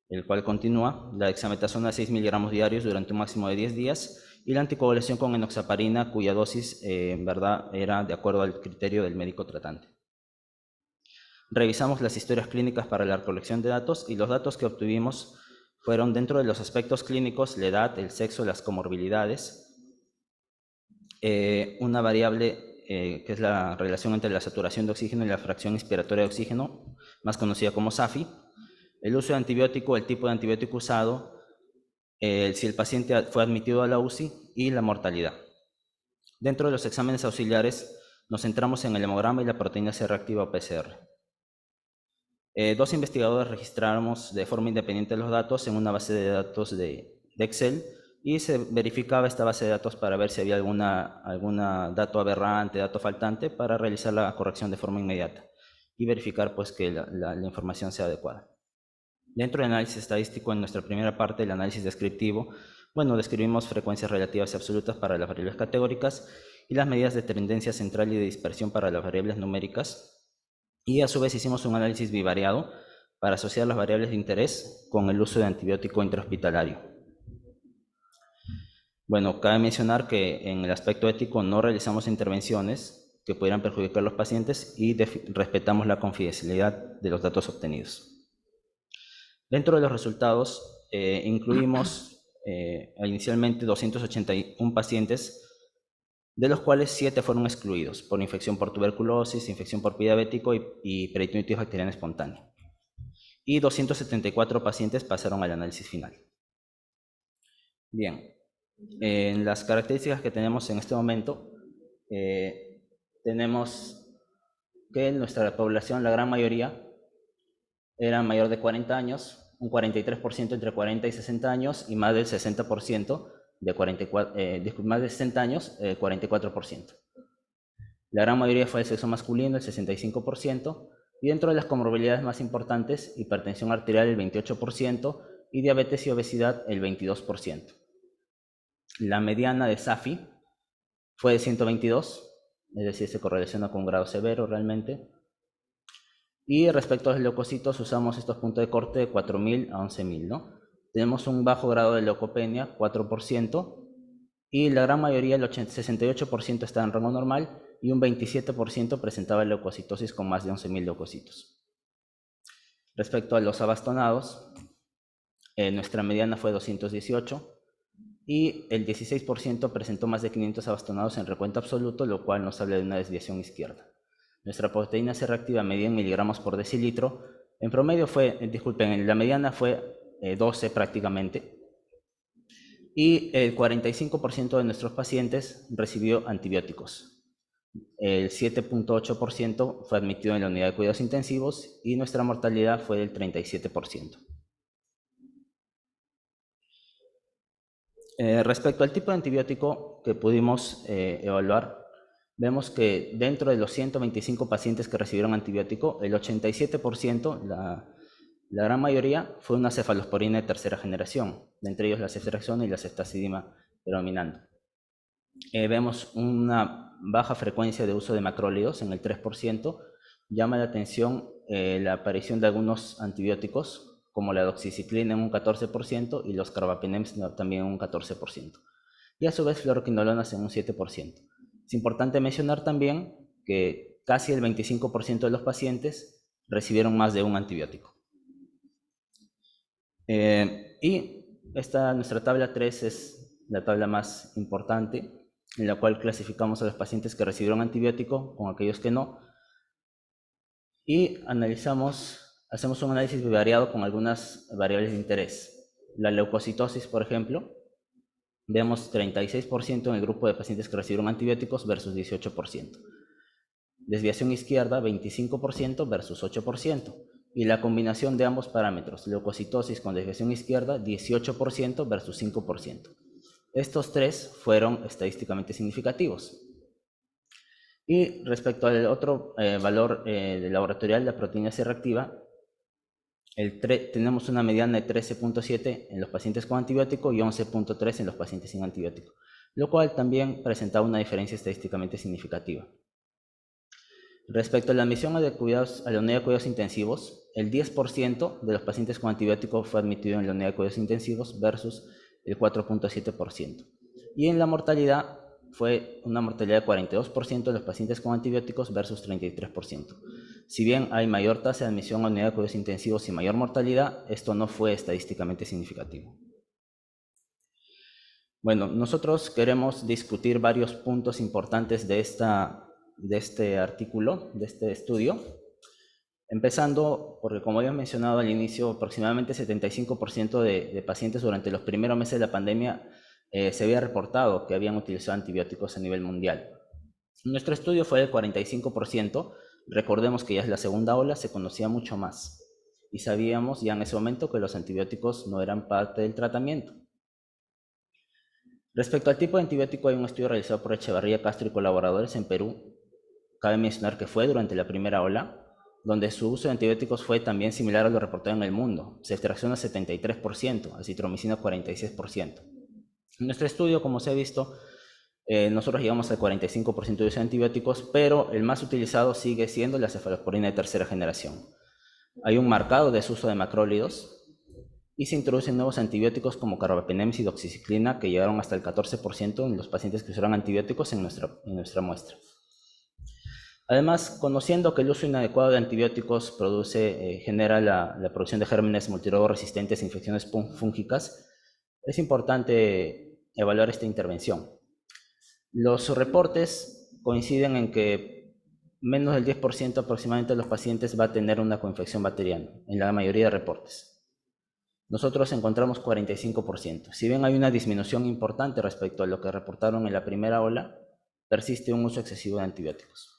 el cual continúa, la dexametasona de 6 miligramos diarios durante un máximo de 10 días y la anticoagulación con enoxaparina, cuya dosis en verdad era de acuerdo al criterio del médico tratante. Revisamos las historias clínicas para la recolección de datos y los datos que obtuvimos fueron dentro de los aspectos clínicos, la edad, el sexo, las comorbilidades, una variable que es la relación entre la saturación de oxígeno y la fracción inspiratoria de oxígeno, más conocida como SAFI, el uso de antibiótico, el tipo de antibiótico usado, si el paciente fue admitido a la UCI y la mortalidad. Dentro de los exámenes auxiliares nos centramos en el hemograma y la proteína C reactiva o PCR. 2 investigadores registramos de forma independiente los datos en una base de datos de Excel y se verificaba esta base de datos para ver si había alguna dato aberrante, dato faltante, para realizar la corrección de forma inmediata y verificar pues, que la información sea adecuada. Dentro del análisis estadístico, en nuestra primera parte, el análisis descriptivo, bueno, describimos frecuencias relativas y absolutas para las variables categóricas y las medidas de tendencia central y de dispersión para las variables numéricas. Y a su vez hicimos un análisis bivariado para asociar las variables de interés con el uso de antibiótico intrahospitalario. Bueno, cabe mencionar que en el aspecto ético no realizamos intervenciones que pudieran perjudicar a los pacientes y respetamos la confidencialidad de los datos obtenidos. Dentro de los resultados incluimos inicialmente 281 pacientes, de los cuales 7 fueron excluidos por infección por tuberculosis, infección por pie diabético y peritonitis bacteriana espontánea. Y 274 pacientes pasaron al análisis final. Bien, en las características que tenemos en este momento, tenemos que en nuestra población, la gran mayoría, era mayor de 40 años, un 43% entre 40 y 60 años y más del 60% de más de 60 años, 44%. La gran mayoría fue de sexo masculino, el 65%, y dentro de las comorbilidades más importantes, hipertensión arterial el 28% y diabetes y obesidad el 22%. La mediana de SAFI fue de 122, es decir, se correlaciona con un grado severo realmente. Y respecto a los leucocitos, usamos estos puntos de corte de 4.000 a 11.000, ¿no? Tenemos un bajo grado de leucopenia, 4%, y la gran mayoría, el 68%, está en rango normal y un 27% presentaba leucocitosis con más de 11.000 leucocitos. Respecto a los abastonados, nuestra mediana fue 218 y el 16% presentó más de 500 abastonados en recuento absoluto, lo cual nos habla de una desviación izquierda. Nuestra proteína C reactiva medida en miligramos por decilitro, en promedio fue, disculpen, la mediana fue 12 prácticamente, y el 45% de nuestros pacientes recibió antibióticos. El 7.8% fue admitido en la unidad de cuidados intensivos y nuestra mortalidad fue del 37%. Respecto al tipo de antibiótico que pudimos evaluar, vemos que dentro de los 125 pacientes que recibieron antibiótico, el 87%, la gran mayoría, fue una cefalosporina de tercera generación, entre ellos la ceftriaxona y la ceftazidima predominando. Vemos una baja frecuencia de uso de macrólidos en el 3%. Llama la atención la aparición de algunos antibióticos, como la doxiciclina en un 14% y los carbapenems también en un 14%. Y a su vez fluoroquinolonas en un 7%. Es importante mencionar también que casi el 25% de los pacientes recibieron más de un antibiótico. Y nuestra tabla 3 es la tabla más importante, en la cual clasificamos a los pacientes que recibieron antibiótico con aquellos que no. Y hacemos un análisis bivariado con algunas variables de interés. La leucocitosis, por ejemplo, vemos 36% en el grupo de pacientes que recibieron antibióticos versus 18%. Desviación izquierda, 25% versus 8%. Y la combinación de ambos parámetros, leucocitosis con desviación izquierda, 18% versus 5%. Estos tres fueron estadísticamente significativos. Y respecto al otro valor laboratorial, la proteína C reactiva, tenemos una mediana de 13.7 en los pacientes con antibiótico y 11.3 en los pacientes sin antibiótico, lo cual también presentaba una diferencia estadísticamente significativa. Respecto a la admisión a la unidad de cuidados intensivos, el 10% de los pacientes con antibiótico fue admitido en la unidad de cuidados intensivos versus el 4.7%. Y en la mortalidad fue una mortalidad de 42% de los pacientes con antibióticos versus 33%. Si bien hay mayor tasa de admisión a unidad de cuidados intensivos y mayor mortalidad, esto no fue estadísticamente significativo. Bueno, nosotros queremos discutir varios puntos importantes de este artículo, de este estudio, empezando porque, como había mencionado al inicio, aproximadamente 75% de pacientes durante los primeros meses de la pandemia se había reportado que habían utilizado antibióticos a nivel mundial. Nuestro estudio fue del 45%, recordemos que ya es la segunda ola, se conocía mucho más y sabíamos ya en ese momento que los antibióticos no eran parte del tratamiento. Respecto al tipo de antibiótico, hay un estudio realizado por Echevarría Castro y colaboradores en Perú. Cabe mencionar que fue durante la primera ola, donde su uso de antibióticos fue también similar a lo reportado en el mundo. Ceftriaxona 73%, acitromicina 46%. En nuestro estudio, como se ha visto, nosotros llegamos al 45% de uso de antibióticos, pero el más utilizado sigue siendo la cefalosporina de tercera generación. Hay un marcado desuso de macrólidos y se introducen nuevos antibióticos como carbapenems y doxiciclina que llegaron hasta el 14% en los pacientes que usaron antibióticos en nuestra muestra. Además, conociendo que el uso inadecuado de antibióticos genera la producción de gérmenes multirogo-resistentes a infecciones fúngicas, es importante evaluar esta intervención. Los reportes coinciden en que menos del 10% aproximadamente de los pacientes va a tener una coinfección bacteriana, en la mayoría de reportes. Nosotros encontramos 45%. Si bien hay una disminución importante respecto a lo que reportaron en la primera ola, persiste un uso excesivo de antibióticos.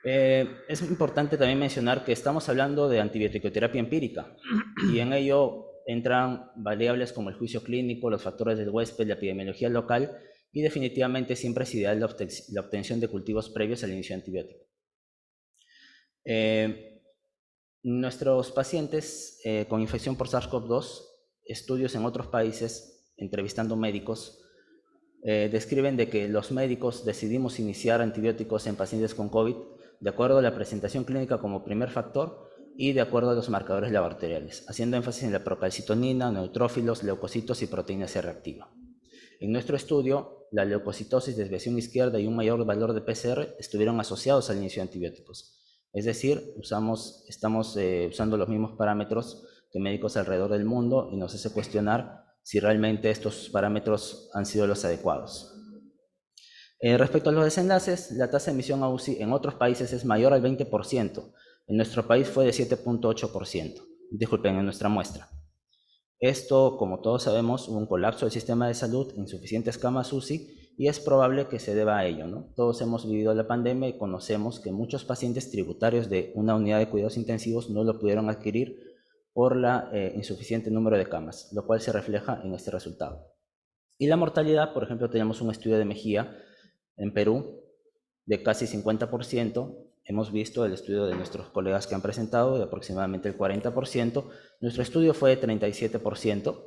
Es importante también mencionar que estamos hablando de antibiótico-terapia empírica y en ello entran variables como el juicio clínico, los factores del huésped, la epidemiología local y definitivamente siempre es ideal la obtención de cultivos previos al inicio de antibiótico. Nuestros pacientes con infección por SARS-CoV-2, estudios en otros países, entrevistando médicos, describen de que los médicos decidimos iniciar antibióticos en pacientes con COVID de acuerdo a la presentación clínica como primer factor y de acuerdo a los marcadores laboratoriales, haciendo énfasis en la procalcitonina, neutrófilos, leucocitos y proteína C reactiva. En nuestro estudio, la leucocitosis, desviación izquierda y un mayor valor de PCR estuvieron asociados al inicio de antibióticos, Es decir, estamos usando los mismos parámetros que médicos alrededor del mundo y nos hace cuestionar si realmente estos parámetros han sido los adecuados. Respecto a los desenlaces, la tasa de admisión a UCI en otros países es mayor al 20%. En nuestro país fue de 7.8%. Disculpen, en nuestra muestra. Esto, como todos sabemos, hubo un colapso del sistema de salud, insuficientes camas UCI, y es probable que se deba a ello, ¿no? Todos hemos vivido la pandemia y conocemos que muchos pacientes tributarios de una unidad de cuidados intensivos no lo pudieron adquirir por la insuficiente número de camas, lo cual se refleja en este resultado. Y la mortalidad, por ejemplo, tenemos un estudio de Mejía en Perú de casi 50%. Hemos visto el estudio de nuestros colegas que han presentado de aproximadamente el 40%. Nuestro estudio fue de 37%.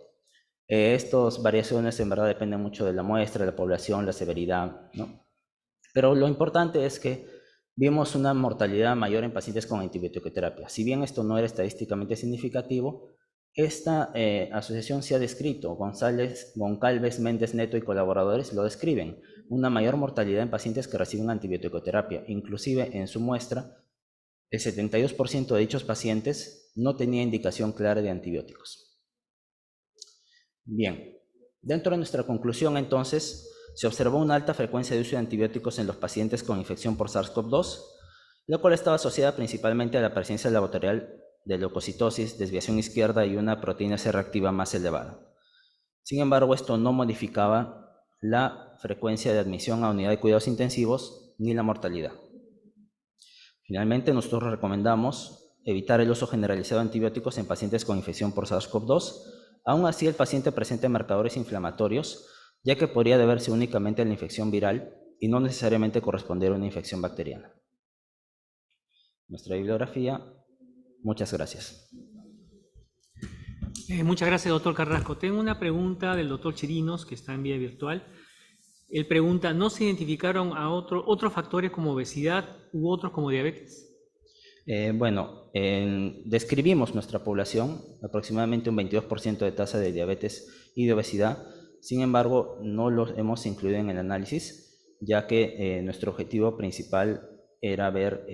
Estas variaciones en verdad dependen mucho de la muestra, de la población, la severidad, ¿no? Pero lo importante es que vimos una mortalidad mayor en pacientes con antibiótico-terapia. Si bien esto no era estadísticamente significativo, esta asociación se ha descrito. Goncalves, Méndez Neto y colaboradores lo describen. Una mayor mortalidad en pacientes que reciben antibiótico-terapia. Inclusive en su muestra, el 72% de dichos pacientes no tenía indicación clara de antibióticos. Bien, dentro de nuestra conclusión entonces, se observó una alta frecuencia de uso de antibióticos en los pacientes con infección por SARS-CoV-2, la cual estaba asociada principalmente a la presencia laboratorial de leucocitosis, desviación izquierda y una proteína C reactiva más elevada. Sin embargo, esto no modificaba la frecuencia de admisión a unidad de cuidados intensivos ni la mortalidad. Finalmente, nosotros recomendamos evitar el uso generalizado de antibióticos en pacientes con infección por SARS-CoV-2. Aún así, el paciente presenta marcadores inflamatorios, ya que podría deberse únicamente a la infección viral y no necesariamente corresponder a una infección bacteriana. Nuestra bibliografía. Muchas gracias. Muchas gracias, doctor Carrasco. Tengo una pregunta del doctor Chirinos, que está en vía virtual. Él pregunta, ¿no se identificaron a otros factores como obesidad u otros como diabetes? Describimos nuestra población, aproximadamente un 22% de tasa de diabetes y de obesidad. Sin embargo, no los hemos incluido en el análisis, ya que nuestro objetivo principal era ver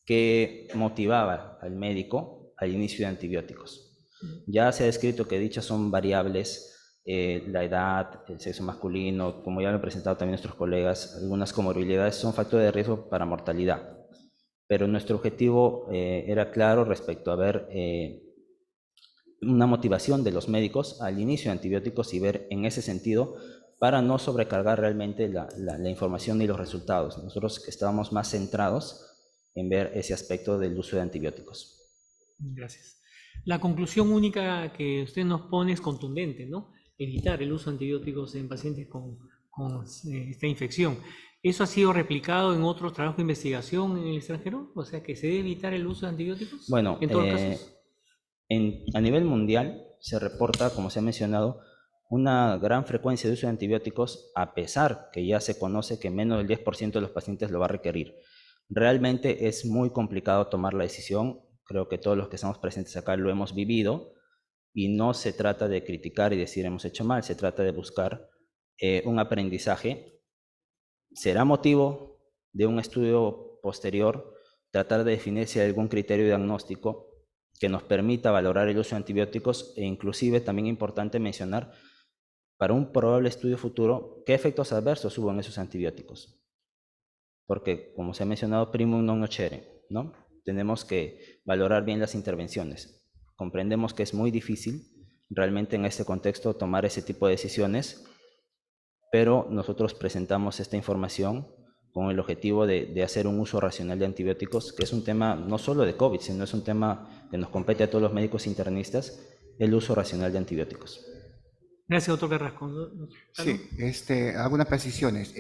qué motivaba al médico al inicio de antibióticos. Ya se ha descrito que dichas son variables, la edad, el sexo masculino, como ya lo han presentado también nuestros colegas, algunas comorbilidades son factores de riesgo para mortalidad. Pero nuestro objetivo era claro respecto a ver una motivación de los médicos al inicio de antibióticos y ver en ese sentido para no sobrecargar realmente la información y los resultados. Nosotros estábamos más centrados en ver ese aspecto del uso de antibióticos. Gracias. La conclusión única que usted nos pone es contundente, ¿no? Evitar el uso de antibióticos en pacientes con esta infección. ¿Eso ha sido replicado en otros trabajos de investigación en el extranjero? O sea, ¿que se debe evitar el uso de antibióticos? Bueno, en todos casos. A nivel mundial se reporta, como se ha mencionado, una gran frecuencia de uso de antibióticos, a pesar que ya se conoce que menos del 10% de los pacientes lo va a requerir. Realmente es muy complicado tomar la decisión. Creo que todos los que estamos presentes acá lo hemos vivido y no se trata de criticar y decir hemos hecho mal, se trata de buscar un aprendizaje. Será motivo de un estudio posterior tratar de definir si hay algún criterio diagnóstico que nos permita valorar el uso de antibióticos e inclusive también importante mencionar para un probable estudio futuro qué efectos adversos hubo en esos antibióticos. Porque, como se ha mencionado, primum non nocere, ¿no? Tenemos que valorar bien las intervenciones. Comprendemos que es muy difícil realmente en este contexto tomar ese tipo de decisiones, pero nosotros presentamos esta información con el objetivo de hacer un uso racional de antibióticos, que es un tema no solo de COVID, sino es un tema que nos compete a todos los médicos internistas, el uso racional de antibióticos. Gracias, doctor Carrasco. Sí, algunas precisiones.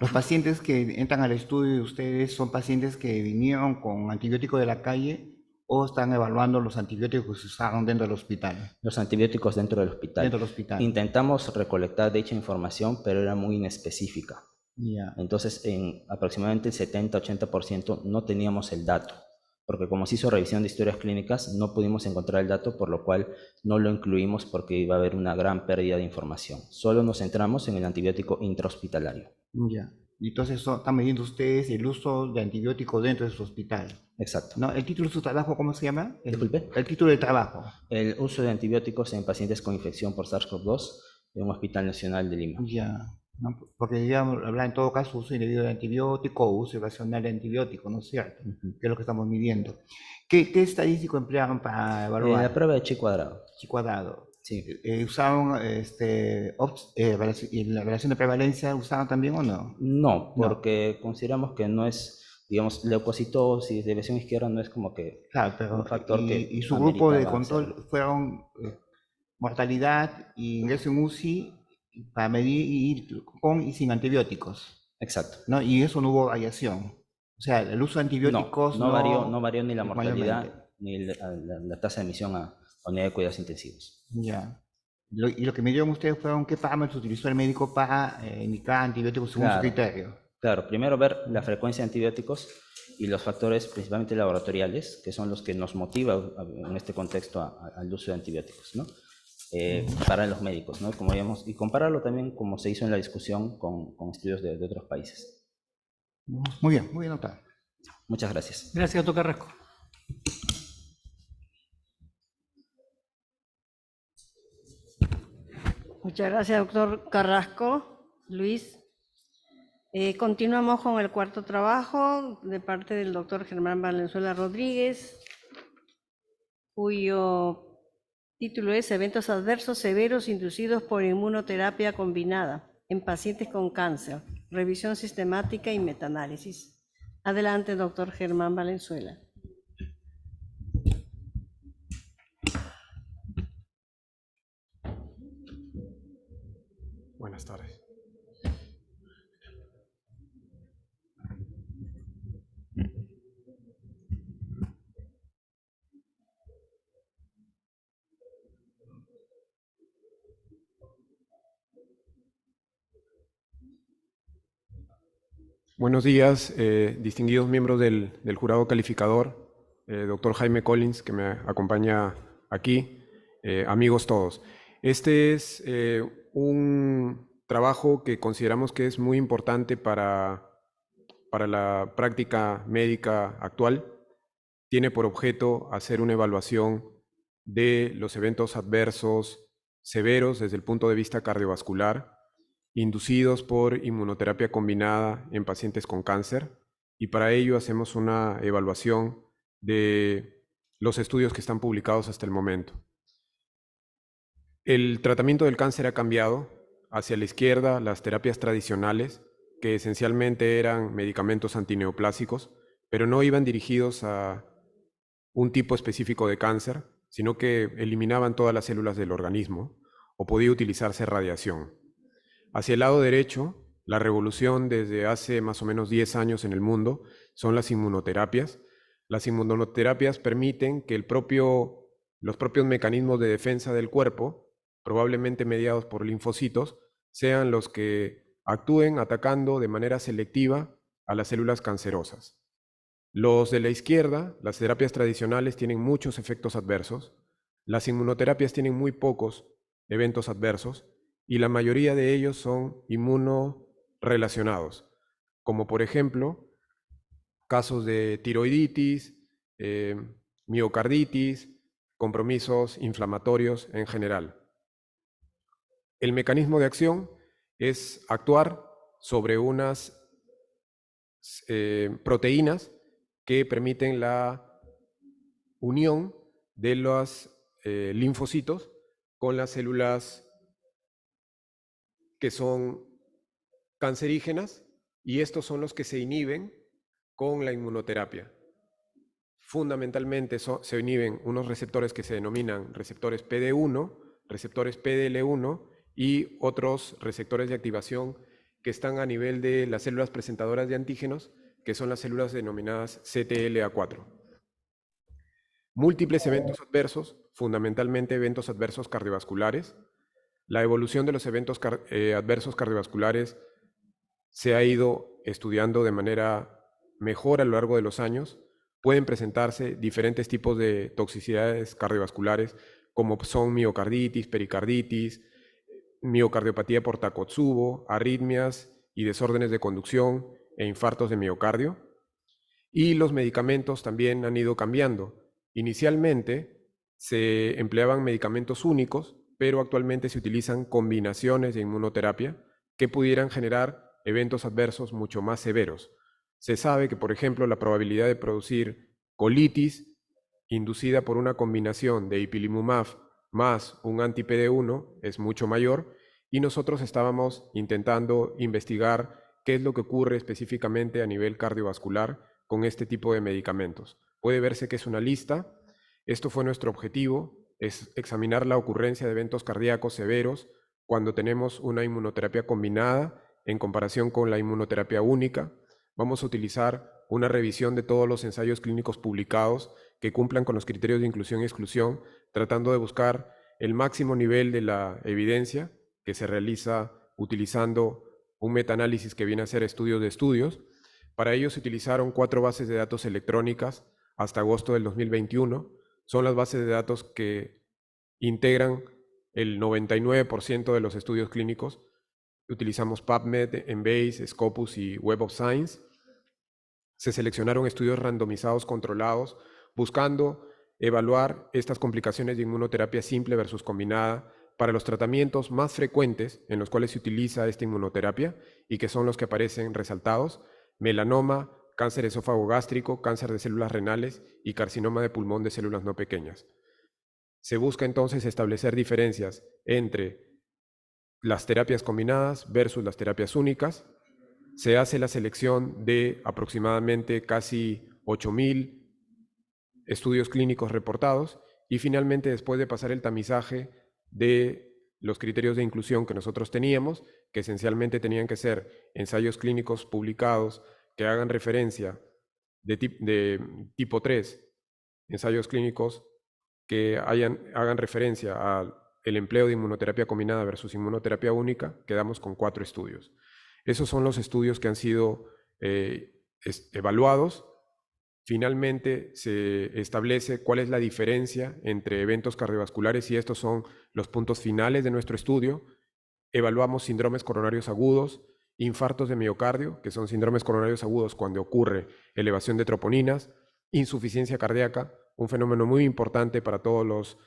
Los pacientes que entran al estudio de ustedes son pacientes que vinieron con antibióticos de la calle o están evaluando los antibióticos que se usaron dentro del hospital. Los antibióticos dentro del hospital. Dentro del hospital. Intentamos recolectar dicha información, pero era muy inespecífica. Yeah. Entonces, en aproximadamente el 70-80% no teníamos el dato, porque como se hizo revisión de historias clínicas, no pudimos encontrar el dato, por lo cual no lo incluimos porque iba a haber una gran pérdida de información. Solo nos centramos en el antibiótico intrahospitalario. Ya. Y entonces están midiendo ustedes el uso de antibióticos dentro de su hospital. Exacto. ¿No? ¿El título de su trabajo cómo se llama? Disculpe. El título de trabajo. El uso de antibióticos en pacientes con infección por SARS-CoV-2 en un hospital nacional de Lima. Ya. ¿No? Porque digamos, hablar en todo caso uso indebido de antibiótico o uso irracional de antibiótico, ¿no es cierto? Que es lo que estamos midiendo. ¿Qué estadístico emplearon para evaluar? La prueba de chi cuadrado. Chi cuadrado. Sí. ¿Usaron la evaluación de prevalencia, usaron también o no? No, porque consideramos que no es, digamos, leucocitosis de versión izquierda no es como que claro, pero, un factor y su grupo de control fueron mortalidad y ingreso en UCI para medir con y sin antibióticos. Exacto. ¿No? Y eso no hubo variación. O sea, el uso de antibióticos no varió ni la mortalidad ni la tasa de admisión a unidad de cuidados intensivos. Ya. Y lo que me dieron ustedes fueron qué parámetros utilizó el médico para indicar antibióticos según su criterio. Claro, primero ver la frecuencia de antibióticos y los factores principalmente laboratoriales, que son los que nos motivan en este contexto al uso de antibióticos, ¿no? Para los médicos, ¿no? Como digamos, y compararlo también como se hizo en la discusión con estudios de otros países. Muy bien notado. Muchas gracias. Gracias, doctor Carrasco. Muchas gracias, doctor Carrasco. Luis. Continuamos con el cuarto trabajo de parte del doctor Germán Valenzuela Rodríguez, cuyo título es Eventos adversos severos inducidos por inmunoterapia combinada en pacientes con cáncer, revisión sistemática y metaanálisis. Adelante, doctor Germán Valenzuela. Buenas tardes. Buenos días, distinguidos miembros del jurado calificador, doctor Jaime Collins, que me acompaña aquí, amigos todos. Este es un trabajo que consideramos que es muy importante para la práctica médica actual. Tiene por objeto hacer una evaluación de los eventos adversos severos desde el punto de vista cardiovascular, inducidos por inmunoterapia combinada en pacientes con cáncer, y para ello hacemos una evaluación de los estudios que están publicados hasta el momento. El tratamiento del cáncer ha cambiado. Hacia la izquierda, las terapias tradicionales, que esencialmente eran medicamentos antineoplásicos, pero no iban dirigidos a un tipo específico de cáncer, sino que eliminaban todas las células del organismo, o podía utilizarse radiación. Hacia el lado derecho, la revolución desde hace más o menos 10 años en el mundo son las inmunoterapias. Las inmunoterapias permiten que los propios mecanismos de defensa del cuerpo, probablemente mediados por linfocitos, sean los que actúen atacando de manera selectiva a las células cancerosas. Los de la izquierda, las terapias tradicionales, tienen muchos efectos adversos. Las inmunoterapias tienen muy pocos eventos adversos, y la mayoría de ellos son inmunorelacionados, como por ejemplo casos de tiroiditis, miocarditis, compromisos inflamatorios en general. El mecanismo de acción es actuar sobre unas proteínas que permiten la unión de los linfocitos con las células que son cancerígenas, y estos son los que se inhiben con la inmunoterapia. Fundamentalmente se inhiben unos receptores que se denominan receptores PD1, receptores PDL1 y otros receptores de activación que están a nivel de las células presentadoras de antígenos, que son las células denominadas CTLA4. Múltiples eventos adversos, fundamentalmente eventos adversos cardiovasculares. La evolución de los eventos adversos cardiovasculares se ha ido estudiando de manera mejor a lo largo de los años. Pueden presentarse diferentes tipos de toxicidades cardiovasculares, como son miocarditis, pericarditis, miocardiopatía por Takotsubo, arritmias y desórdenes de conducción e infartos de miocardio. Y los medicamentos también han ido cambiando. Inicialmente se empleaban medicamentos únicos, pero actualmente se utilizan combinaciones de inmunoterapia que pudieran generar eventos adversos mucho más severos. Se sabe que, por ejemplo, la probabilidad de producir colitis inducida por una combinación de ipilimumab más un anti-PD1 es mucho mayor, y nosotros estábamos intentando investigar qué es lo que ocurre específicamente a nivel cardiovascular con este tipo de medicamentos. Puede verse que es una lista. Esto fue nuestro objetivo, es examinar la ocurrencia de eventos cardíacos severos cuando tenemos una inmunoterapia combinada en comparación con la inmunoterapia única. Vamos a utilizar una revisión de todos los ensayos clínicos publicados que cumplan con los criterios de inclusión y exclusión, tratando de buscar el máximo nivel de la evidencia que se realiza utilizando un metaanálisis que viene a ser estudios de estudios. Para ello se utilizaron 4 bases de datos electrónicas hasta agosto del 2021. Son las bases de datos que integran el 99% de los estudios clínicos. Utilizamos PubMed, Embase, Scopus y Web of Science. Se seleccionaron estudios randomizados controlados, buscando evaluar estas complicaciones de inmunoterapia simple versus combinada para los tratamientos más frecuentes en los cuales se utiliza esta inmunoterapia y que son los que aparecen resaltados: melanoma, cáncer esófago gástrico, cáncer de células renales y carcinoma de pulmón de células no pequeñas. Se busca entonces establecer diferencias entre las terapias combinadas versus las terapias únicas. Se hace la selección de aproximadamente casi 8,000 estudios clínicos reportados y finalmente, después de pasar el tamizaje de los criterios de inclusión que nosotros teníamos, que esencialmente tenían que ser ensayos clínicos publicados que hagan referencia de tipo 3, ensayos clínicos que hagan referencia al empleo de inmunoterapia combinada versus inmunoterapia única, quedamos con 4 estudios. Esos son los estudios que han sido evaluados. Finalmente se establece cuál es la diferencia entre eventos cardiovasculares y estos son los puntos finales de nuestro estudio. Evaluamos síndromes coronarios agudos, infartos de miocardio, que son síndromes coronarios agudos cuando ocurre elevación de troponinas, insuficiencia cardíaca, un fenómeno muy importante para todos los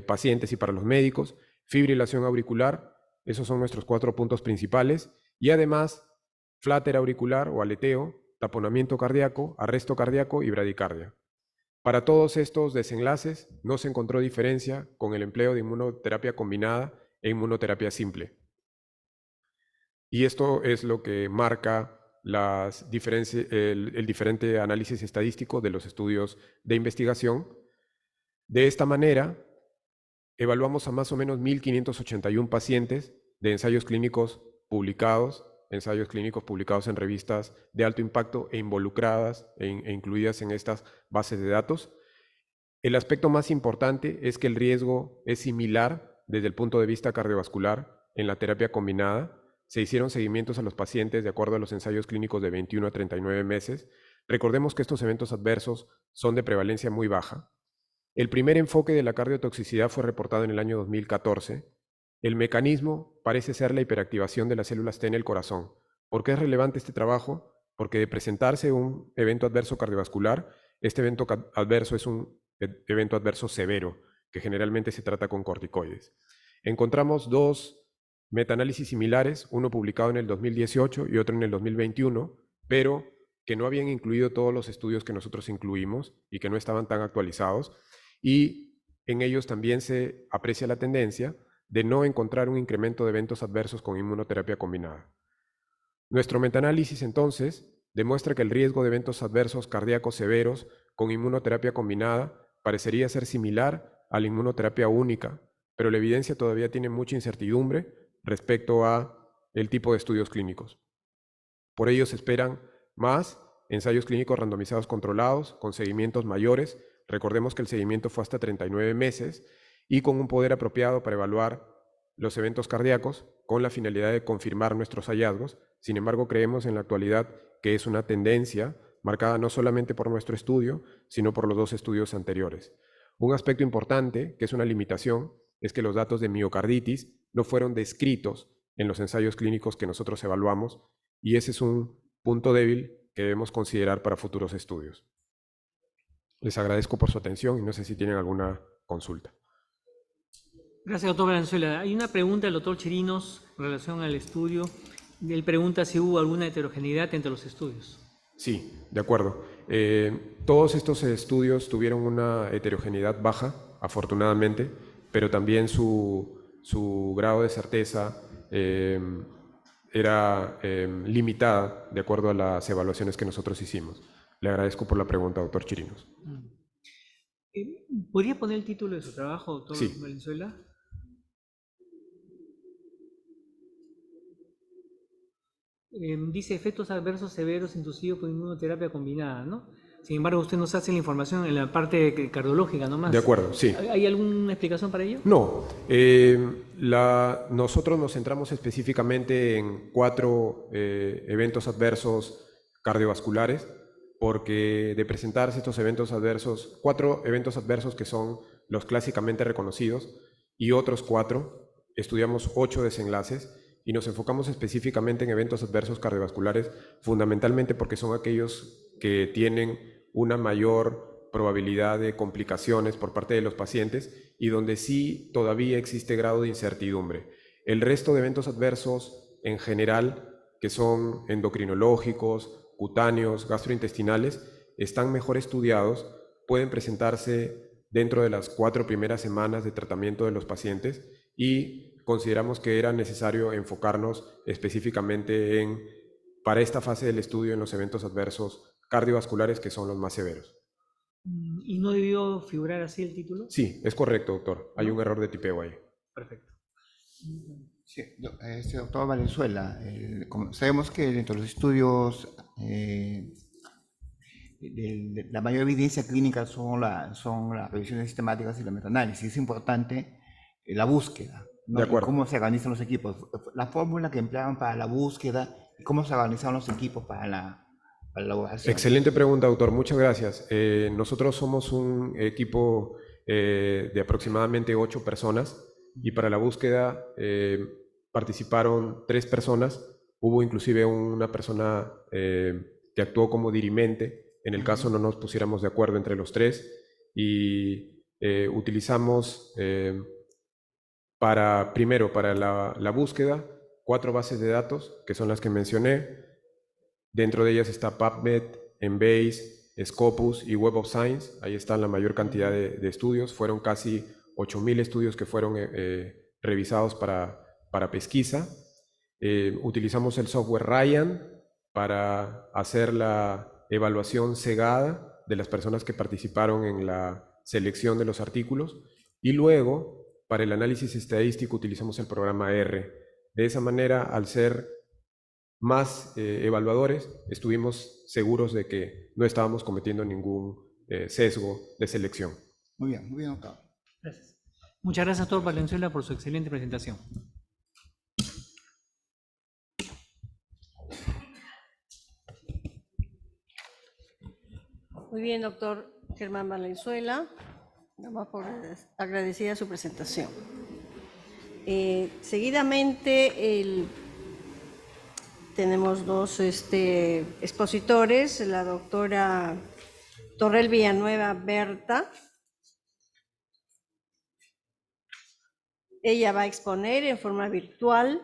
pacientes y para los médicos, fibrilación auricular. Esos son nuestros 4 puntos principales. Y además, flutter auricular o aleteo, taponamiento cardíaco, arresto cardíaco y bradicardia. Para todos estos desenlaces no se encontró diferencia con el empleo de inmunoterapia combinada e inmunoterapia simple. Y esto es lo que marca el diferente análisis estadístico de los estudios de investigación. De esta manera, evaluamos a más o menos 1,581 pacientes de ensayos clínicos publicados en revistas de alto impacto e involucradas e incluidas en estas bases de datos. El aspecto más importante es que el riesgo es similar desde el punto de vista cardiovascular en la terapia combinada. Se hicieron seguimientos a los pacientes de acuerdo a los ensayos clínicos de 21 a 39 meses. Recordemos que estos eventos adversos son de prevalencia muy baja. El primer enfoque de la cardiotoxicidad fue reportado en el año 2014. El mecanismo parece ser la hiperactivación de las células T en el corazón. ¿Por qué es relevante este trabajo? Porque de presentarse un evento adverso cardiovascular, este evento adverso es un evento adverso severo, que generalmente se trata con corticoides. Encontramos 2 metaanálisis similares, uno publicado en el 2018 y otro en el 2021, pero que no habían incluido todos los estudios que nosotros incluimos y que no estaban tan actualizados, y en ellos también se aprecia la tendencia de no encontrar un incremento de eventos adversos con inmunoterapia combinada. Nuestro metaanálisis entonces demuestra que el riesgo de eventos adversos cardíacos severos con inmunoterapia combinada parecería ser similar a la inmunoterapia única, pero la evidencia todavía tiene mucha incertidumbre respecto a el tipo de estudios clínicos. Por ello se esperan más ensayos clínicos randomizados controlados con seguimientos mayores. Recordemos que el seguimiento fue hasta 39 meses y con un poder apropiado para evaluar los eventos cardíacos con la finalidad de confirmar nuestros hallazgos. Sin embargo, creemos en la actualidad que es una tendencia marcada no solamente por nuestro estudio, sino por los 2 estudios anteriores. Un aspecto importante, que es una limitación, es que los datos de miocarditis no fueron descritos en los ensayos clínicos que nosotros evaluamos y ese es un punto débil que debemos considerar para futuros estudios. Les agradezco por su atención y no sé si tienen alguna consulta. Gracias, doctor Valenzuela. Hay una pregunta del doctor Chirinos en relación al estudio. Él pregunta si hubo alguna heterogeneidad entre los estudios. Sí, de acuerdo. Todos estos estudios tuvieron una heterogeneidad baja, afortunadamente, pero también su grado de certeza era limitada de acuerdo a las evaluaciones que nosotros hicimos. Le agradezco por la pregunta, doctor Chirinos. ¿Podría poner el título de su trabajo, doctor Sí. Valenzuela? Dice efectos adversos severos inducidos por inmunoterapia combinada, ¿no? Sin embargo, usted nos hace la información en la parte cardiológica nomás. De acuerdo, sí. ¿Hay alguna explicación para ello? No. Nosotros nos centramos específicamente en 4 eventos adversos cardiovasculares, porque de presentarse estos eventos adversos, 4 eventos adversos que son los clásicamente reconocidos, y otros 4, estudiamos 8 desenlaces, y nos enfocamos específicamente en eventos adversos cardiovasculares, fundamentalmente porque son aquellos que tienen una mayor probabilidad de complicaciones por parte de los pacientes y donde sí todavía existe grado de incertidumbre. El resto de eventos adversos en general, que son endocrinológicos, cutáneos, gastrointestinales, están mejor estudiados, pueden presentarse dentro de las 4 primeras semanas de tratamiento de los pacientes y consideramos que era necesario enfocarnos específicamente para esta fase del estudio en los eventos adversos cardiovasculares, que son los más severos. ¿Y no debió figurar así el título? Sí, es correcto, doctor. Hay un error de tipeo ahí. Perfecto. Sí, doctor Valenzuela, sabemos que dentro de los estudios la mayor evidencia clínica son las revisiones sistemáticas y la metaanálisis. Es importante la búsqueda, ¿no? De acuerdo. Y cómo se organizan los equipos. La fórmula que empleaban para la búsqueda y cómo se organizaban los equipos para la elaboración. Excelente pregunta, doctor. Muchas gracias. Nosotros somos un equipo de aproximadamente 8 personas y para la búsqueda participaron 3 personas. Hubo inclusive una persona que actuó como dirimente. En el caso no nos pusiéramos de acuerdo entre los 3 y utilizamos primero para la búsqueda 4 bases de datos que son las que mencioné. Dentro de ellas está PubMed, Embase, Scopus y Web of Science. Ahí está la mayor cantidad de estudios. Fueron casi 8.000 estudios que fueron revisados para pesquisa. Utilizamos el software Ryan para hacer la evaluación cegada de las personas que participaron en la selección de los artículos. Y luego, para el análisis estadístico, utilizamos el programa R. De esa manera, al ser más evaluadores, estuvimos seguros de que no estábamos cometiendo ningún sesgo de selección. Muy bien, doctor. Gracias. Muchas gracias, doctor Valenzuela, por su excelente presentación. Muy bien, doctor Germán Valenzuela. Damos por agradecida su presentación. Seguidamente, tenemos 2 expositores, la doctora Torrel Villanueva Berta. Ella va a exponer en forma virtual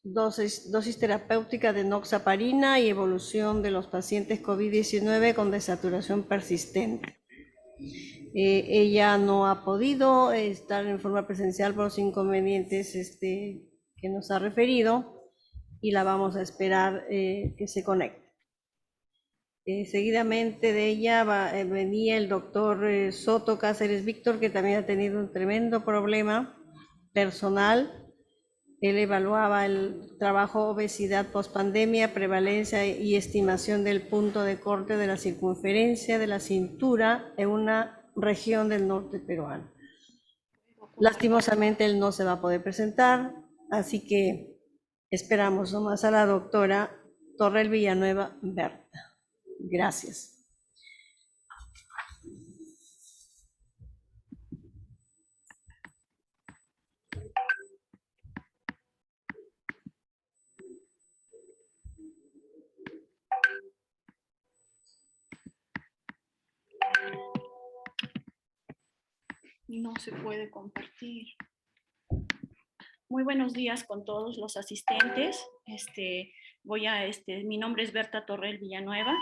dosis terapéutica de enoxaparina y evolución de los pacientes COVID-19 con desaturación persistente. Ella no ha podido estar en forma presencial por los inconvenientes que nos ha referido y la vamos a esperar que se conecte. Seguidamente de ella venía el doctor Soto Cáceres Víctor, que también ha tenido un tremendo problema personal. Él evaluaba el trabajo obesidad pospandemia, prevalencia y estimación del punto de corte de la circunferencia de la cintura en una región del norte peruano. Lastimosamente él no se va a poder presentar, así que esperamos nomás a la doctora Torrel Villanueva Berta. Gracias. No se puede compartir. Muy buenos días con todos los asistentes. Mi nombre es Berta Torrel Villanueva.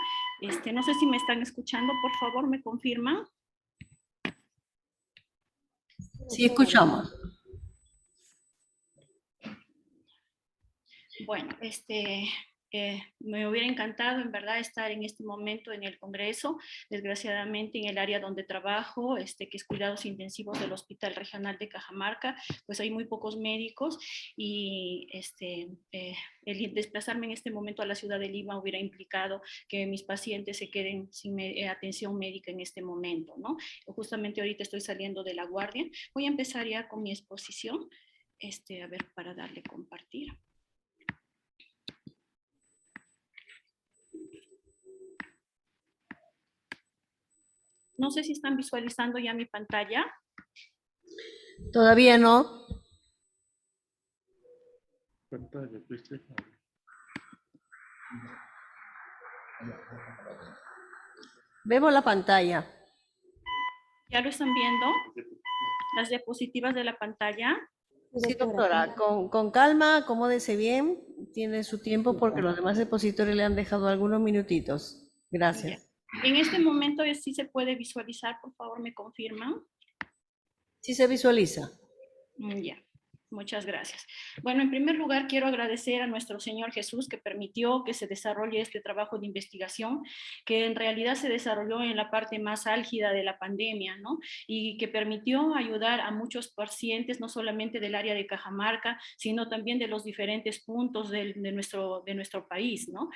No sé si me están escuchando, por favor, ¿me confirman? Sí, escuchamos. Bueno, me hubiera encantado en verdad estar en este momento en el Congreso. Desgraciadamente en el área donde trabajo, que es cuidados intensivos del Hospital Regional de Cajamarca, pues hay muy pocos médicos y el desplazarme en este momento a la ciudad de Lima hubiera implicado que mis pacientes se queden sin atención médica en este momento, ¿no? Justamente ahorita estoy saliendo de la guardia. Voy a empezar ya con mi exposición, a ver, para darle compartir. No sé si están visualizando ya mi pantalla. Todavía no. Vemos la pantalla. ¿Ya lo están viendo? Las diapositivas de la pantalla. Sí, doctora, con calma, acomódese bien, tiene su tiempo porque los demás expositores le han dejado algunos minutitos. Gracias. Ya. En este momento sí se puede visualizar, por favor, ¿me confirman? Sí se visualiza. Ya. Muchas gracias. Bueno, en primer lugar, quiero agradecer a nuestro Señor Jesús que permitió que se desarrolle este trabajo de investigación, que en realidad se desarrolló en la parte más álgida de la pandemia, ¿no? Y que permitió ayudar a muchos pacientes, no solamente del área de Cajamarca, sino también de los diferentes puntos de nuestro país, ¿no?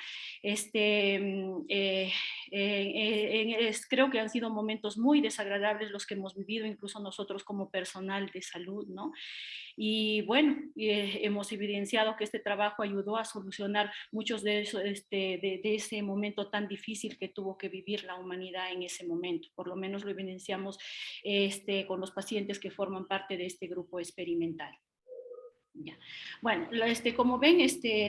Creo que han sido momentos muy desagradables los que hemos vivido, incluso nosotros como personal de salud, ¿no? Y bueno, hemos evidenciado que este trabajo ayudó a solucionar muchos de ese momento tan difícil que tuvo que vivir la humanidad en ese momento. Por lo menos lo evidenciamos con los pacientes que forman parte de este grupo experimental. Ya. Bueno, como ven,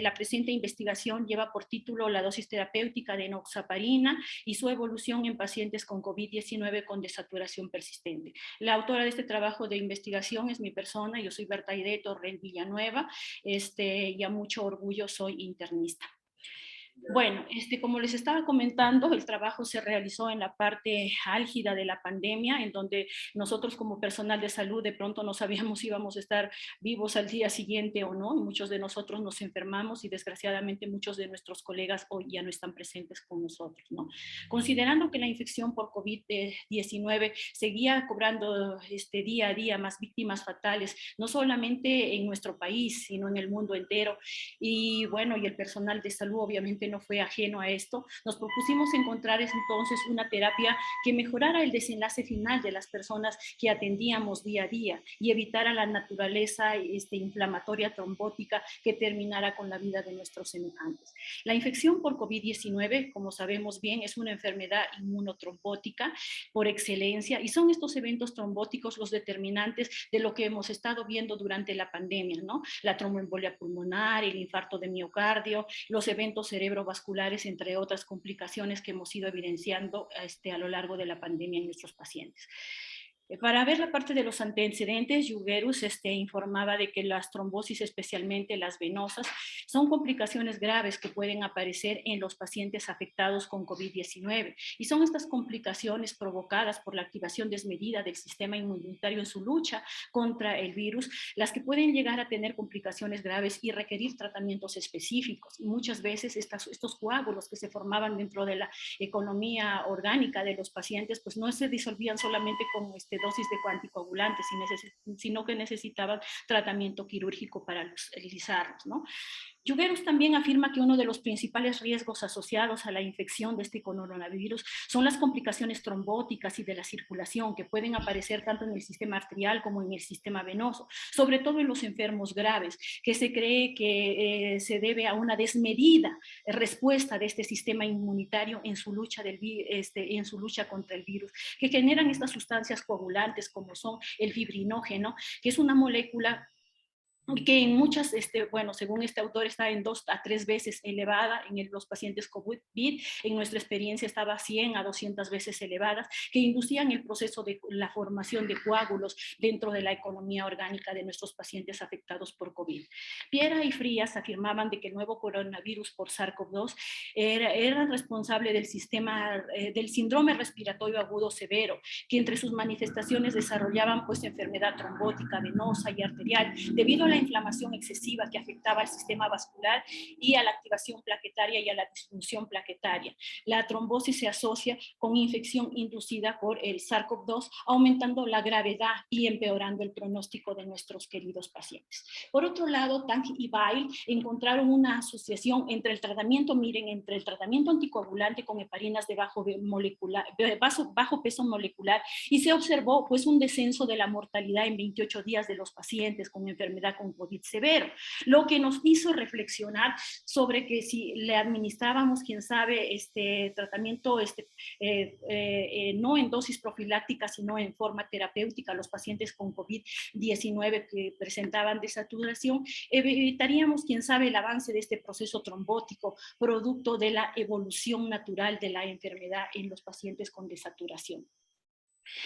la presente investigación lleva por título la dosis terapéutica de enoxaparina y su evolución en pacientes con COVID-19 con desaturación persistente. La autora de este trabajo de investigación es mi persona, yo soy Berta Torrel Villanueva, y a mucho orgullo soy internista. Bueno, como les estaba comentando, el trabajo se realizó en la parte álgida de la pandemia, en donde nosotros como personal de salud de pronto no sabíamos si íbamos a estar vivos al día siguiente o no. Muchos de nosotros nos enfermamos y desgraciadamente muchos de nuestros colegas hoy ya no están presentes con nosotros, ¿no? Considerando que la infección por COVID-19 seguía cobrando día a día más víctimas fatales, no solamente en nuestro país, sino en el mundo entero. Y bueno, y el personal de salud obviamente no fue ajeno a esto. Nos propusimos encontrar entonces una terapia que mejorara el desenlace final de las personas que atendíamos día a día y evitara la naturaleza inflamatoria trombótica que terminara con la vida de nuestros semejantes. La infección por COVID-19, como sabemos bien, es una enfermedad inmunotrombótica por excelencia y son estos eventos trombóticos los determinantes de lo que hemos estado viendo durante la pandemia, ¿no? La tromboembolia pulmonar, el infarto de miocardio, los eventos cerebrovasculares, entre otras complicaciones que hemos ido evidenciando a lo largo de la pandemia en nuestros pacientes. Para ver la parte de los antecedentes, Juguerus informaba de que las trombosis, especialmente las venosas, son complicaciones graves que pueden aparecer en los pacientes afectados con COVID-19 y son estas complicaciones provocadas por la activación desmedida del sistema inmunitario en su lucha contra el virus, las que pueden llegar a tener complicaciones graves y requerir tratamientos específicos. Y muchas veces estos coágulos que se formaban dentro de la economía orgánica de los pacientes, pues no se disolvían solamente con dosis de anticoagulantes, sino que necesitaban tratamiento quirúrgico para alisarlos, ¿no? Juguerus también afirma que uno de los principales riesgos asociados a la infección de este coronavirus son las complicaciones trombóticas y de la circulación que pueden aparecer tanto en el sistema arterial como en el sistema venoso, sobre todo en los enfermos graves, que se cree que se debe a una desmedida respuesta de este sistema inmunitario en su lucha, en su lucha contra el virus, que generan estas sustancias coagulantes como son el fibrinógeno, que es una molécula que en muchas, bueno, según este autor, está en 2 a 3 veces elevada en los pacientes COVID. En nuestra experiencia estaba 100 a 200 veces elevadas, que inducían el proceso de la formación de coágulos dentro de la economía orgánica de nuestros pacientes afectados por COVID. Piera y Frías afirmaban de que el nuevo coronavirus por SARS-CoV-2 era responsable del síndrome respiratorio agudo severo, que entre sus manifestaciones desarrollaban pues enfermedad trombótica, venosa y arterial, debido a la inflamación excesiva que afectaba al sistema vascular y a la activación plaquetaria y a la disfunción plaquetaria. La trombosis se asocia con infección inducida por el SARS-CoV-2, aumentando la gravedad y empeorando el pronóstico de nuestros queridos pacientes. Por otro lado, Tang y Weil encontraron una asociación entre el tratamiento, entre el tratamiento anticoagulante con heparinas de bajo peso molecular, y se observó pues un descenso de la mortalidad en 28 días de los pacientes con enfermedad con COVID severo, lo que nos hizo reflexionar sobre que si le administrábamos, quién sabe, tratamiento no en dosis profiláctica, sino en forma terapéutica a los pacientes con COVID-19 que presentaban desaturación, evitaríamos, quién sabe, el avance de este proceso trombótico, producto de la evolución natural de la enfermedad en los pacientes con desaturación.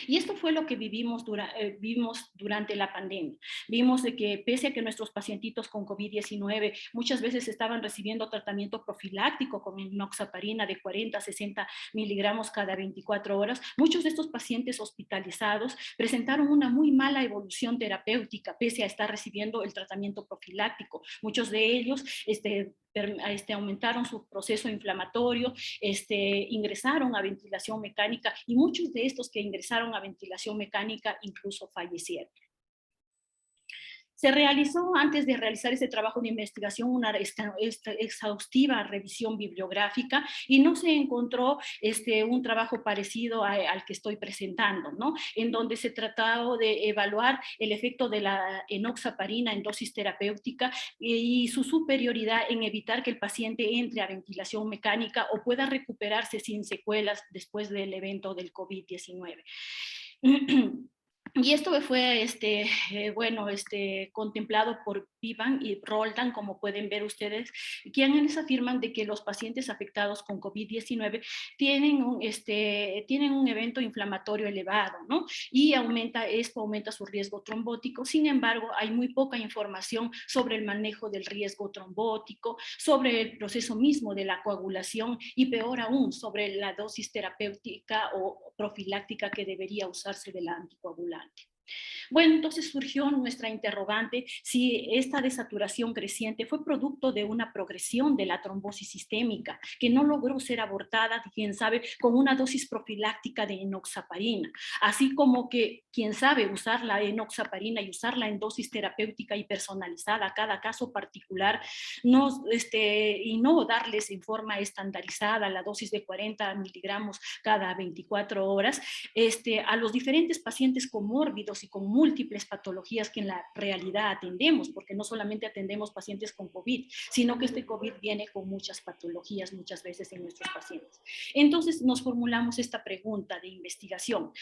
Y esto fue lo que vimos durante la pandemia. Vimos de que pese a que nuestros pacientitos con COVID-19 muchas veces estaban recibiendo tratamiento profiláctico con enoxaparina de 40 a 60 miligramos cada 24 horas, muchos de estos pacientes hospitalizados presentaron una muy mala evolución terapéutica pese a estar recibiendo el tratamiento profiláctico. Muchos de ellos aumentaron su proceso inflamatorio, ingresaron a ventilación mecánica, y muchos de estos que ingresaron a ventilación mecánica incluso fallecieron. Se realizó, antes de realizar este trabajo de investigación, una exhaustiva revisión bibliográfica, y no se encontró un trabajo parecido al que estoy presentando, ¿no? En donde se trataba de evaluar el efecto de la enoxaparina en dosis terapéutica y su superioridad en evitar que el paciente entre a ventilación mecánica o pueda recuperarse sin secuelas después del evento del COVID-19. Y esto fue contemplado por Vivan y Roldan, como pueden ver ustedes, quienes afirman de que los pacientes afectados con COVID-19 tienen un evento inflamatorio elevado, ¿no? Y esto aumenta su riesgo trombótico. Sin embargo, hay muy poca información sobre el manejo del riesgo trombótico, sobre el proceso mismo de la coagulación, y peor aún, sobre la dosis terapéutica o profiláctica que debería usarse de la anticoagulante. Bueno, entonces surgió nuestra interrogante si esta desaturación creciente fue producto de una progresión de la trombosis sistémica que no logró ser abortada, quién sabe, con una dosis profiláctica de enoxaparina, así como que, quién sabe, usar la enoxaparina y usarla en dosis terapéutica y personalizada a cada caso particular, y no darles en forma estandarizada la dosis de 40 miligramos cada 24 horas a los diferentes pacientes comórbidos y con múltiples patologías que en la realidad atendemos, porque no solamente atendemos pacientes con COVID, sino que este COVID viene con muchas patologías muchas veces en nuestros pacientes. Entonces nos formulamos esta pregunta de investigación.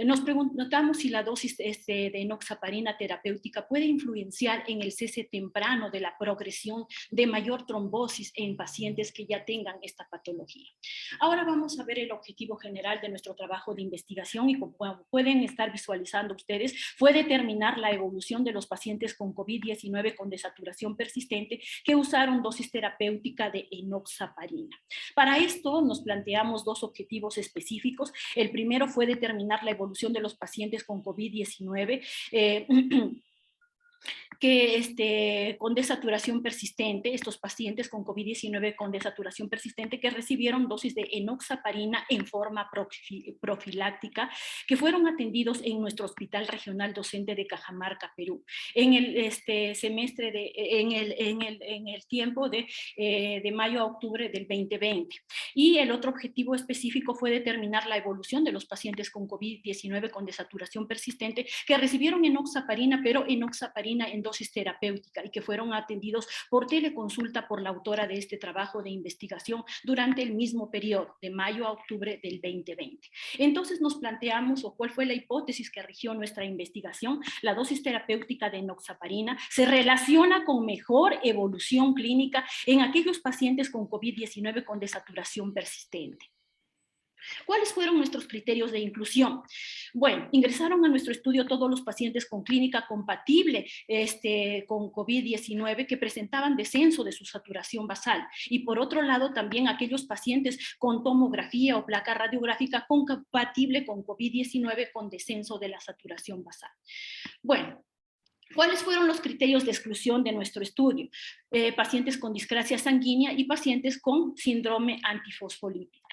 Nos preguntamos si la dosis de enoxaparina terapéutica puede influenciar en el cese temprano de la progresión de mayor trombosis en pacientes que ya tengan esta patología. Ahora vamos a ver el objetivo general de nuestro trabajo de investigación, y como pueden estar visualizando ustedes, fue determinar la evolución de los pacientes con COVID-19 con desaturación persistente que usaron dosis terapéutica de enoxaparina. Para esto nos planteamos dos objetivos específicos. El primero fue determinar la evolución de los pacientes con COVID-19 con desaturación persistente, estos pacientes con COVID-19 con desaturación persistente que recibieron dosis de enoxaparina en forma profiláctica, que fueron atendidos en nuestro Hospital Regional Docente de Cajamarca, Perú, en el tiempo de mayo a octubre del 2020. Y el otro objetivo específico fue determinar la evolución de los pacientes con COVID-19 con desaturación persistente que recibieron enoxaparina, pero enoxaparina en dosis terapéutica y que fueron atendidos por teleconsulta por la autora de este trabajo de investigación durante el mismo periodo, de mayo a octubre del 2020. Entonces nos planteamos, o cuál fue la hipótesis que rigió nuestra investigación. La dosis terapéutica de enoxaparina se relaciona con mejor evolución clínica en aquellos pacientes con COVID-19 con desaturación persistente. ¿Cuáles fueron nuestros criterios de inclusión? Bueno, ingresaron a nuestro estudio todos los pacientes con clínica compatible con COVID-19 que presentaban descenso de su saturación basal. Y por otro lado, también aquellos pacientes con tomografía o placa radiográfica compatible con COVID-19 con descenso de la saturación basal. Bueno, ¿cuáles fueron los criterios de exclusión de nuestro estudio? Pacientes con discrasia sanguínea y pacientes con síndrome antifosfolípido.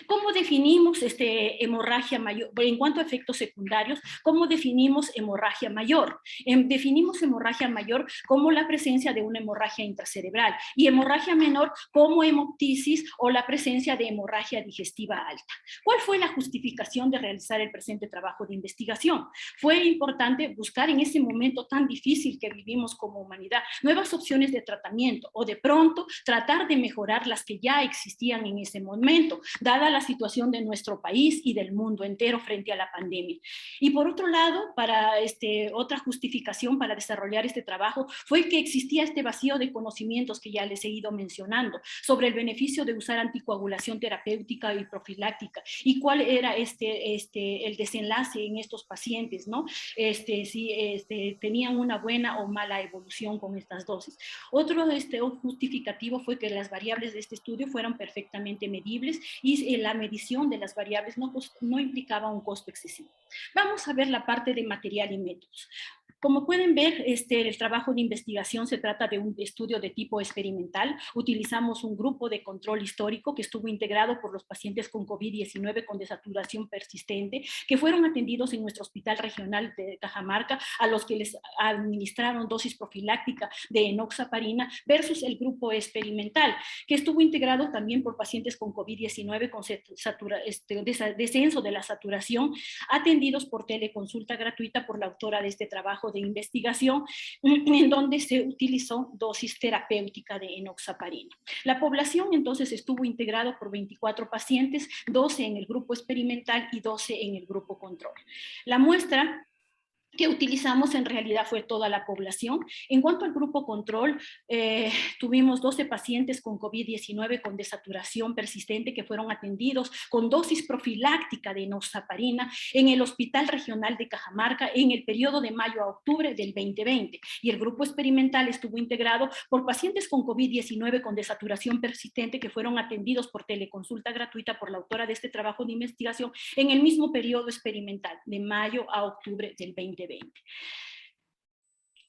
¿Cómo definimos hemorragia mayor? En cuanto a efectos secundarios, ¿cómo definimos hemorragia mayor? Definimos hemorragia mayor como la presencia de una hemorragia intracerebral y hemorragia menor como hemoptisis o la presencia de hemorragia digestiva alta. ¿Cuál fue la justificación de realizar el presente trabajo de investigación? Fue importante buscar en ese momento tan difícil que vivimos como humanidad nuevas opciones de tratamiento o de pronto tratar de mejorar las que ya existían en ese momento, dada la situación de nuestro país y del mundo entero frente a la pandemia. Y por otro lado, otra justificación para desarrollar este trabajo fue que existía este vacío de conocimientos que ya les he ido mencionando sobre el beneficio de usar anticoagulación terapéutica y profiláctica y cuál era el desenlace en estos pacientes, ¿no? Si tenían una buena o mala evolución con estas dosis. Otro justificativo fue que las variables de este estudio fueron perfectamente medibles y la medición de las variables no implicaba un costo excesivo. Vamos a ver la parte de material y métodos. Como pueden ver, el trabajo de investigación se trata de un estudio de tipo experimental. Utilizamos un grupo de control histórico que estuvo integrado por los pacientes con COVID-19 con desaturación persistente, que fueron atendidos en nuestro hospital regional de Cajamarca, a los que les administraron dosis profiláctica de enoxaparina, versus el grupo experimental, que estuvo integrado también por pacientes con COVID-19 con descenso de la saturación, atendidos por teleconsulta gratuita por la autora de este trabajo de investigación, en donde se utilizó dosis terapéutica de enoxaparina. La población entonces estuvo integrado por 24 pacientes, 12 en el grupo experimental y 12 en el grupo control. La muestra que utilizamos en realidad fue toda la población. En cuanto al grupo control, tuvimos 12 pacientes con COVID-19 con desaturación persistente que fueron atendidos con dosis profiláctica de enoxaparina en el Hospital Regional de Cajamarca en el periodo de mayo a octubre del 2020. Y el grupo experimental estuvo integrado por pacientes con COVID-19 con desaturación persistente que fueron atendidos por teleconsulta gratuita por la autora de este trabajo de investigación en el mismo periodo experimental, de mayo a octubre del 2020.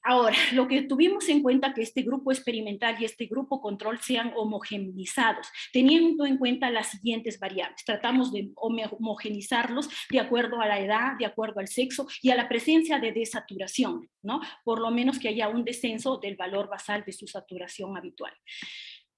Ahora, lo que tuvimos en cuenta que este grupo experimental y este grupo control sean homogeneizados, teniendo en cuenta las siguientes variables. Tratamos de homogeneizarlos de acuerdo a la edad, de acuerdo al sexo y a la presencia de desaturación, ¿no? Por lo menos que haya un descenso del valor basal de su saturación habitual.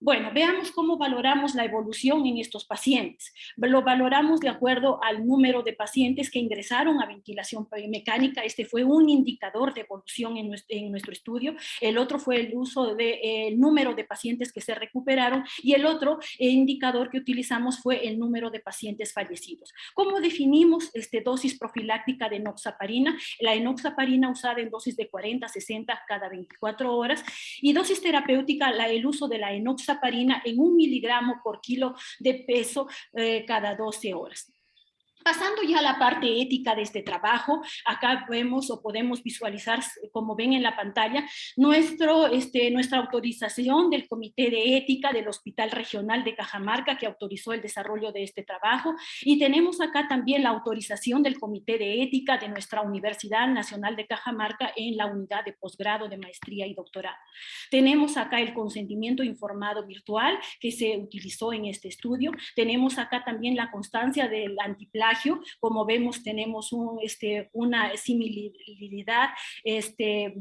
Bueno, veamos cómo valoramos la evolución en estos pacientes. Lo valoramos de acuerdo al número de pacientes que ingresaron a ventilación mecánica. Este fue un indicador de evolución en nuestro estudio. El otro fue el uso del número de pacientes que se recuperaron y el otro indicador que utilizamos fue el número de pacientes fallecidos. ¿Cómo definimos dosis profiláctica de enoxaparina? La enoxaparina usada en dosis de 40 a 60 cada 24 horas y dosis terapéutica, el uso de la enoxaparina en 1 miligramo por kilo de peso cada 12 horas. Pasando ya a la parte ética de este trabajo, acá vemos o podemos visualizar, como ven en la pantalla, nuestra autorización del Comité de Ética del Hospital Regional de Cajamarca que autorizó el desarrollo de este trabajo y tenemos acá también la autorización del Comité de Ética de nuestra Universidad Nacional de Cajamarca en la unidad de posgrado, de maestría y doctorado. Tenemos acá el consentimiento informado virtual que se utilizó en este estudio, tenemos acá también la constancia del antiplaga contagio. Como vemos, tenemos una similaridad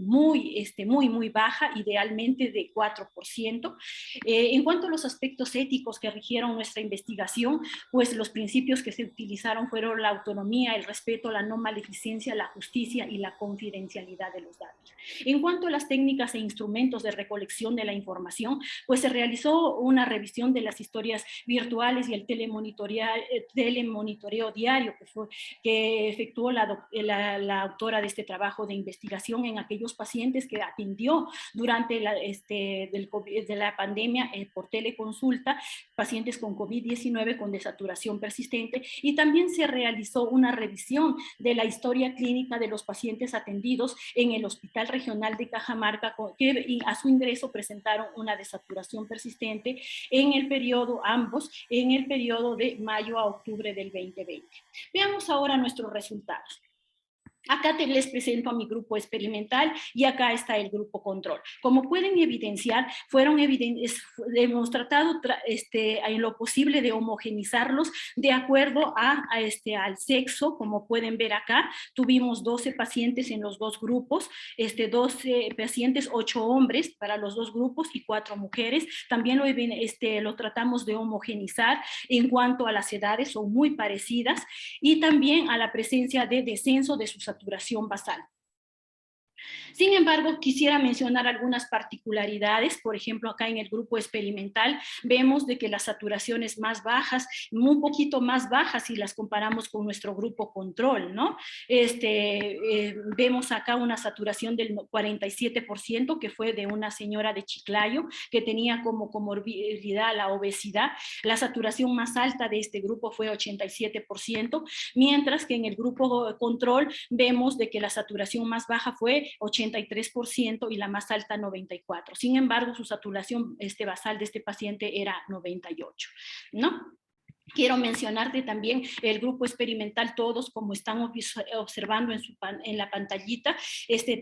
muy baja, idealmente de 4%. En cuanto a los aspectos éticos que rigieron nuestra investigación, pues los principios que se utilizaron fueron la autonomía, el respeto, la no maleficencia, la justicia y la confidencialidad de los datos. En cuanto a las técnicas e instrumentos de recolección de la información, pues se realizó una revisión de las historias virtuales y el telemonitoreo diario que efectuó la autora de este trabajo de investigación en aquellos pacientes que atendió durante de la pandemia por teleconsulta, pacientes con COVID-19 con desaturación persistente, y también se realizó una revisión de la historia clínica de los pacientes atendidos en el Hospital Regional de Cajamarca, que a su ingreso presentaron una desaturación persistente ambos en el periodo de mayo a octubre del 2020. Veamos ahora nuestros resultados. Acá les presento a mi grupo experimental y acá está el grupo control. Como pueden evidenciar, hemos tratado en lo posible de homogenizarlos de acuerdo al sexo. Como pueden ver acá, tuvimos 12 pacientes en los dos grupos, 12 pacientes, 8 hombres para los dos grupos y 4 mujeres. También lo tratamos de homogenizar en cuanto a las edades, son muy parecidas, y también a la presencia de descenso de sus saturación basal. Sin embargo, quisiera mencionar algunas particularidades. Por ejemplo, acá en el grupo experimental vemos de que las saturaciones más bajas, un poquito más bajas si las comparamos con nuestro grupo control, ¿no? Vemos acá una saturación del 47%, que fue de una señora de Chiclayo que tenía como comorbilidad la obesidad. La saturación más alta de este grupo fue 87%, mientras que en el grupo control vemos de que la saturación más baja fue 83% y la más alta 94%. Sin embargo, su saturación basal de este paciente era 98%, ¿no? Quiero mencionarte también el grupo experimental, todos como están observando en la pantallita,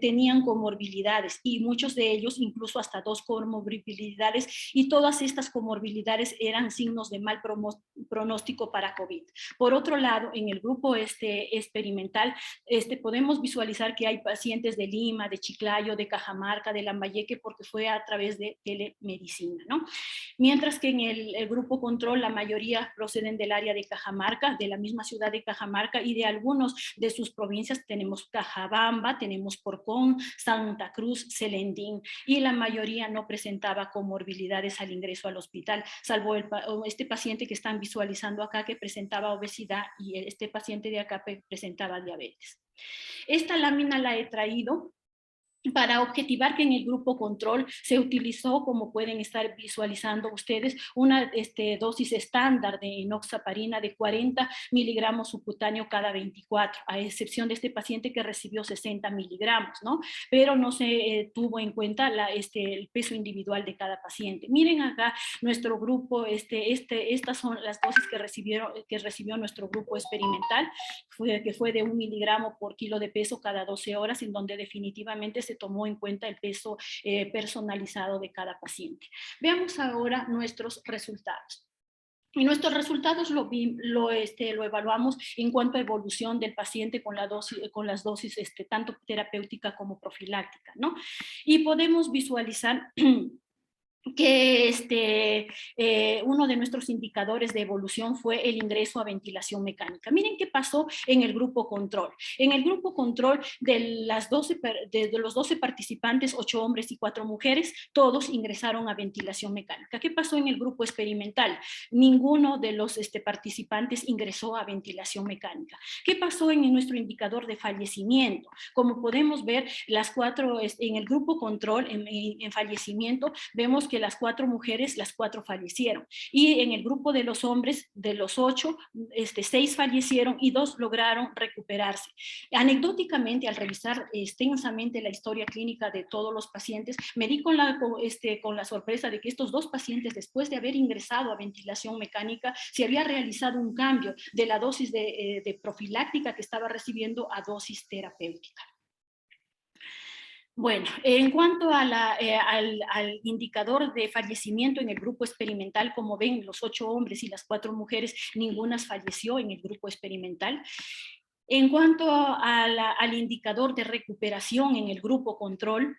tenían comorbilidades, y muchos de ellos incluso hasta 2 comorbilidades, y todas estas comorbilidades eran signos de mal pronóstico para COVID. Por otro lado, en el grupo experimental podemos visualizar que hay pacientes de Lima, de Chiclayo, de Cajamarca, de Lambayeque, porque fue a través de telemedicina, ¿no? Mientras que en el grupo control la mayoría proceden del área de Cajamarca, de la misma ciudad de Cajamarca, y de algunos de sus provincias. Tenemos Cajabamba, tenemos Porcón, Santa Cruz, Celendín, y la mayoría no presentaba comorbilidades al ingreso al hospital, salvo este paciente que están visualizando acá, que presentaba obesidad, y este paciente de acá presentaba diabetes. Esta lámina la he traído para objetivar que en el grupo control se utilizó, como pueden estar visualizando ustedes, una dosis estándar de enoxaparina de 40 miligramos subcutáneo cada 24, a excepción de este paciente que recibió 60 miligramos, ¿no? Pero no se tuvo en cuenta el peso individual de cada paciente. Miren acá nuestro grupo, estas son las dosis que recibió nuestro grupo experimental, que fue de 1 miligramo por kilo de peso cada 12 horas, en donde definitivamente se tomó en cuenta el peso personalizado de cada paciente. Veamos ahora nuestros resultados. Y nuestros resultados lo evaluamos en cuanto a evolución del paciente con las dosis tanto terapéutica como profiláctica, ¿no? Y podemos visualizar que uno de nuestros indicadores de evolución fue el ingreso a ventilación mecánica. Miren qué pasó en el grupo control. En el grupo control de los 12 participantes, 8 hombres y 4 mujeres, todos ingresaron a ventilación mecánica. ¿Qué pasó en el grupo experimental? Ninguno de los participantes ingresó a ventilación mecánica. ¿Qué pasó en nuestro indicador de fallecimiento? Como podemos ver, en el grupo control, en fallecimiento, vemos que las 4 mujeres, las 4 fallecieron. Y en el grupo de los hombres, de los 8, 6 fallecieron y 2 lograron recuperarse. Anecdóticamente, al revisar extensamente la historia clínica de todos los pacientes, me di con la sorpresa de que estos 2 pacientes, después de haber ingresado a ventilación mecánica, se había realizado un cambio de la dosis de profiláctica que estaba recibiendo a dosis terapéutica. Bueno, en cuanto a al indicador de fallecimiento en el grupo experimental, como ven, los 8 hombres y las 4 mujeres, ninguna falleció en el grupo experimental. En cuanto al indicador de recuperación en el grupo control,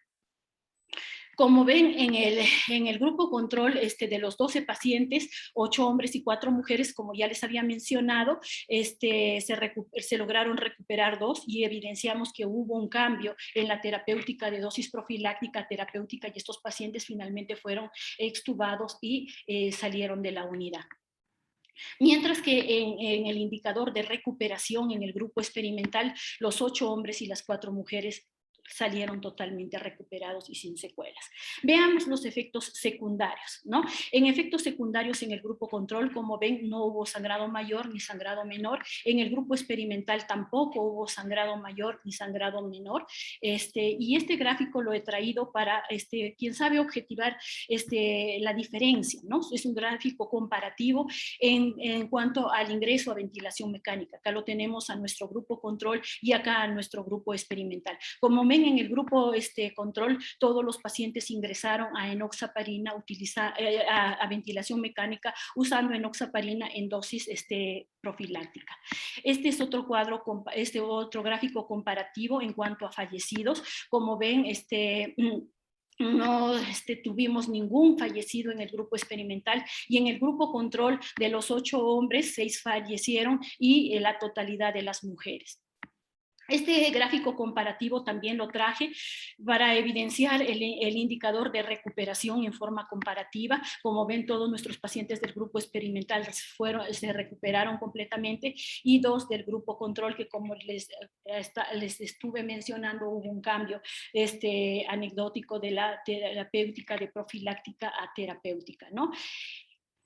como ven, en el grupo control de los 12 pacientes, 8 hombres y 4 mujeres, como ya les había mencionado, se lograron recuperar 2 y evidenciamos que hubo un cambio en la terapéutica de dosis profiláctica terapéutica y estos pacientes finalmente fueron extubados y salieron de la unidad. Mientras que en el indicador de recuperación en el grupo experimental, los 8 hombres y las 4 mujeres salieron totalmente recuperados y sin secuelas. Veamos los efectos secundarios, ¿no? En efectos secundarios en el grupo control, como ven, no hubo sangrado mayor ni sangrado menor. En el grupo experimental tampoco hubo sangrado mayor ni sangrado menor. Y este gráfico lo he traído para, quien sabe, objetivar la diferencia, ¿no? Es un gráfico comparativo en cuanto al ingreso a ventilación mecánica. Acá lo tenemos a nuestro grupo control y acá a nuestro grupo experimental. Como ven, en el grupo control, todos los pacientes ingresaron a enoxaparina, a ventilación mecánica, usando enoxaparina en dosis profiláctica. Este es otro cuadro, otro gráfico comparativo en cuanto a fallecidos. Como ven, no tuvimos ningún fallecido en el grupo experimental y en el grupo control de los 8 hombres, 6 fallecieron y la totalidad de las mujeres. Este gráfico comparativo también lo traje para evidenciar el indicador de recuperación en forma comparativa. Como ven, todos nuestros pacientes del grupo experimental se recuperaron completamente y 2 del grupo control, que como les estuve mencionando, hubo un cambio anecdótico de la terapéutica de profiláctica a terapéutica, ¿no?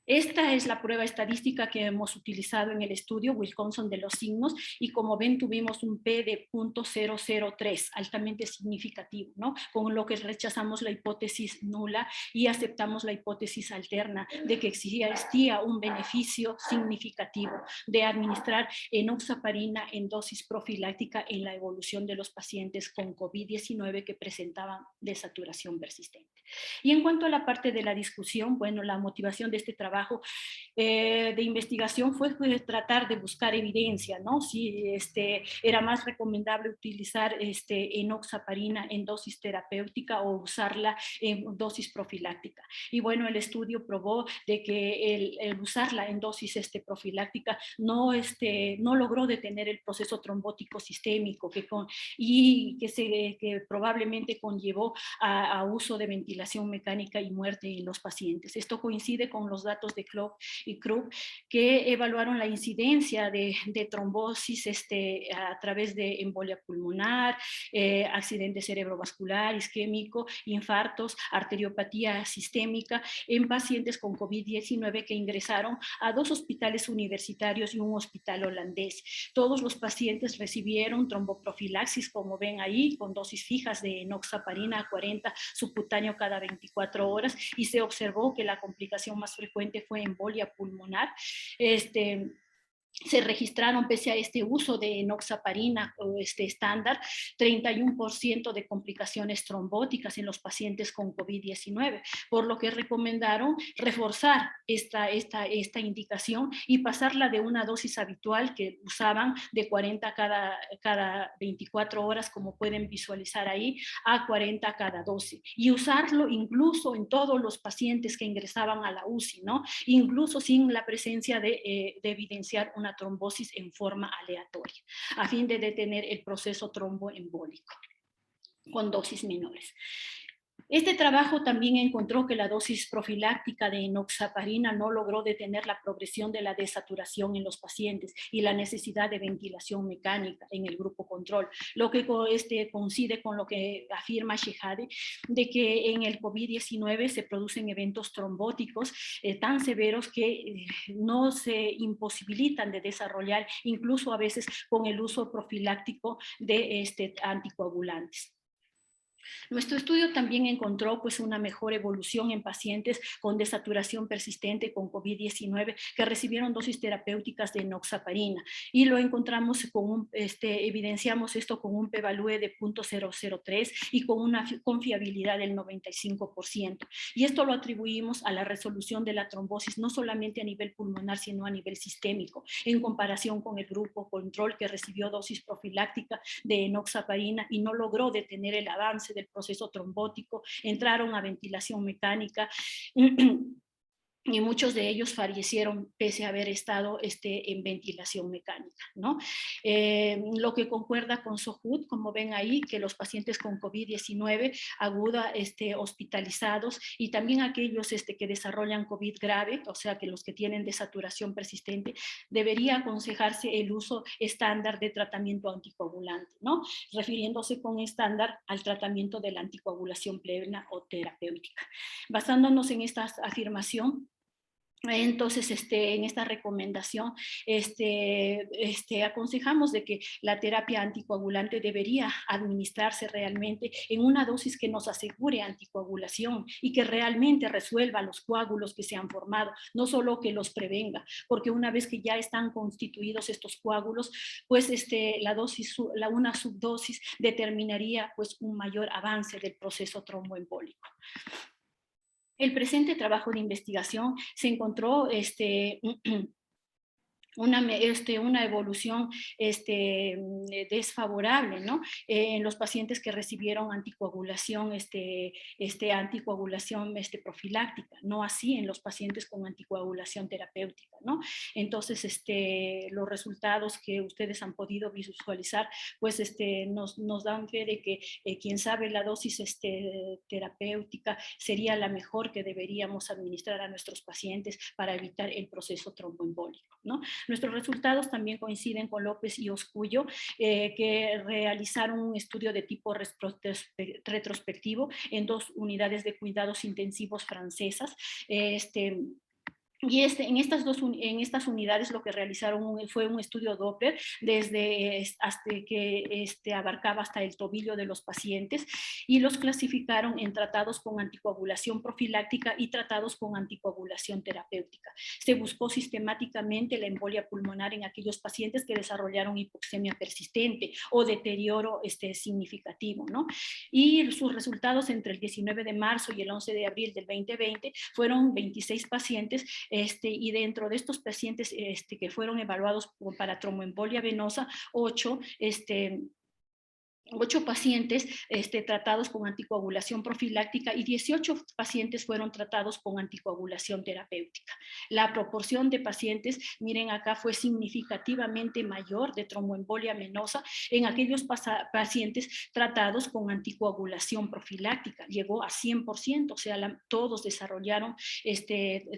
Esta es la prueba estadística que hemos utilizado en el estudio Wilcoxon de los signos y como ven tuvimos un P de 0.003, altamente significativo, ¿no? Con lo que rechazamos la hipótesis nula y aceptamos la hipótesis alterna de que existía un beneficio significativo de administrar enoxaparina en dosis profiláctica en la evolución de los pacientes con COVID-19 que presentaban desaturación persistente. Y en cuanto a la parte de la discusión, bueno, la motivación de este trabajo de investigación fue tratar de buscar evidencia, ¿no? Si era más recomendable utilizar enoxaparina en dosis terapéutica o usarla en dosis profiláctica. Y bueno, el estudio probó de que el usarla en dosis profiláctica no logró detener el proceso trombótico sistémico que probablemente conllevó a uso de ventilación mecánica y muerte en los pacientes. Esto coincide con los datos de Klopp y Krupp, que evaluaron la incidencia de trombosis a través de embolia pulmonar, accidente cerebrovascular, isquémico, infartos, arteriopatía sistémica en pacientes con COVID-19 que ingresaron a 2 hospitales universitarios y un hospital holandés. Todos los pacientes recibieron tromboprofilaxis, como ven ahí, con dosis fijas de enoxaparina a 40 subcutáneo cada 24 horas y se observó que la complicación más frecuente fue embolia pulmonar. Se registraron, pese a este uso de enoxaparina o estándar, 31% de complicaciones trombóticas en los pacientes con COVID-19, por lo que recomendaron reforzar esta indicación y pasarla de una dosis habitual que usaban de 40 cada 24 horas, como pueden visualizar ahí, a 40 cada 12, y usarlo incluso en todos los pacientes que ingresaban a la UCI, ¿no? Incluso sin la presencia de evidenciar una trombosis en forma aleatoria, a fin de detener el proceso tromboembólico con dosis menores. Este trabajo también encontró que la dosis profiláctica de enoxaparina no logró detener la progresión de la desaturación en los pacientes y la necesidad de ventilación mecánica en el grupo control, lo que coincide con lo que afirma Shehade, de que en el COVID-19 se producen eventos trombóticos tan severos que no se imposibilitan de desarrollar, incluso a veces con el uso profiláctico de anticoagulantes. Nuestro estudio también encontró pues una mejor evolución en pacientes con desaturación persistente con COVID-19 que recibieron dosis terapéuticas de enoxaparina y lo encontramos con evidenciamos esto con un p-value de 0.003 y con una confiabilidad del 95%. Y esto lo atribuimos a la resolución de la trombosis no solamente a nivel pulmonar sino a nivel sistémico en comparación con el grupo control que recibió dosis profiláctica de enoxaparina y no logró detener el avance del proceso trombótico, entraron a ventilación mecánica y muchos de ellos fallecieron pese a haber estado en ventilación mecánica, ¿no? Lo que concuerda con SOHUD, como ven ahí, que los pacientes con COVID-19 aguda hospitalizados y también aquellos que desarrollan COVID grave, o sea que los que tienen desaturación persistente, debería aconsejarse el uso estándar de tratamiento anticoagulante, ¿no? Refiriéndose con estándar al tratamiento de la anticoagulación plena o terapéutica. Basándonos en esta afirmación, entonces, en esta recomendación, aconsejamos de que la terapia anticoagulante debería administrarse realmente en una dosis que nos asegure anticoagulación y que realmente resuelva los coágulos que se han formado, no solo que los prevenga, porque una vez que ya están constituidos estos coágulos, pues una subdosis determinaría pues un mayor avance del proceso tromboembólico. El presente trabajo de investigación se encontró una evolución desfavorable, ¿no? En los pacientes que recibieron anticoagulación, anticoagulación profiláctica, no así en los pacientes con anticoagulación terapéutica, ¿no? Entonces, los resultados que ustedes han podido visualizar, pues nos dan fe de que quien sabe la dosis terapéutica sería la mejor que deberíamos administrar a nuestros pacientes para evitar el proceso tromboembólico, ¿no? Nuestros resultados también coinciden con López y Oscullo, que realizaron un estudio de tipo retrospectivo en 2 unidades de cuidados intensivos francesas. Y en estas unidades lo que realizaron fue un estudio Doppler que abarcaba hasta el tobillo de los pacientes y los clasificaron en tratados con anticoagulación profiláctica y tratados con anticoagulación terapéutica. Se buscó sistemáticamente la embolia pulmonar en aquellos pacientes que desarrollaron hipoxemia persistente o deterioro significativo, ¿no? Y sus resultados entre el 19 de marzo y el 11 de abril del 2020 fueron 26 pacientes. Y dentro de estos pacientes que fueron evaluados para tromboembolia venosa, 8 pacientes tratados con anticoagulación profiláctica y 18 pacientes fueron tratados con anticoagulación terapéutica. La proporción de pacientes, miren acá, fue significativamente mayor de tromboembolia venosa en aquellos pacientes tratados con anticoagulación profiláctica. Llegó a 100%, o sea, todos desarrollaron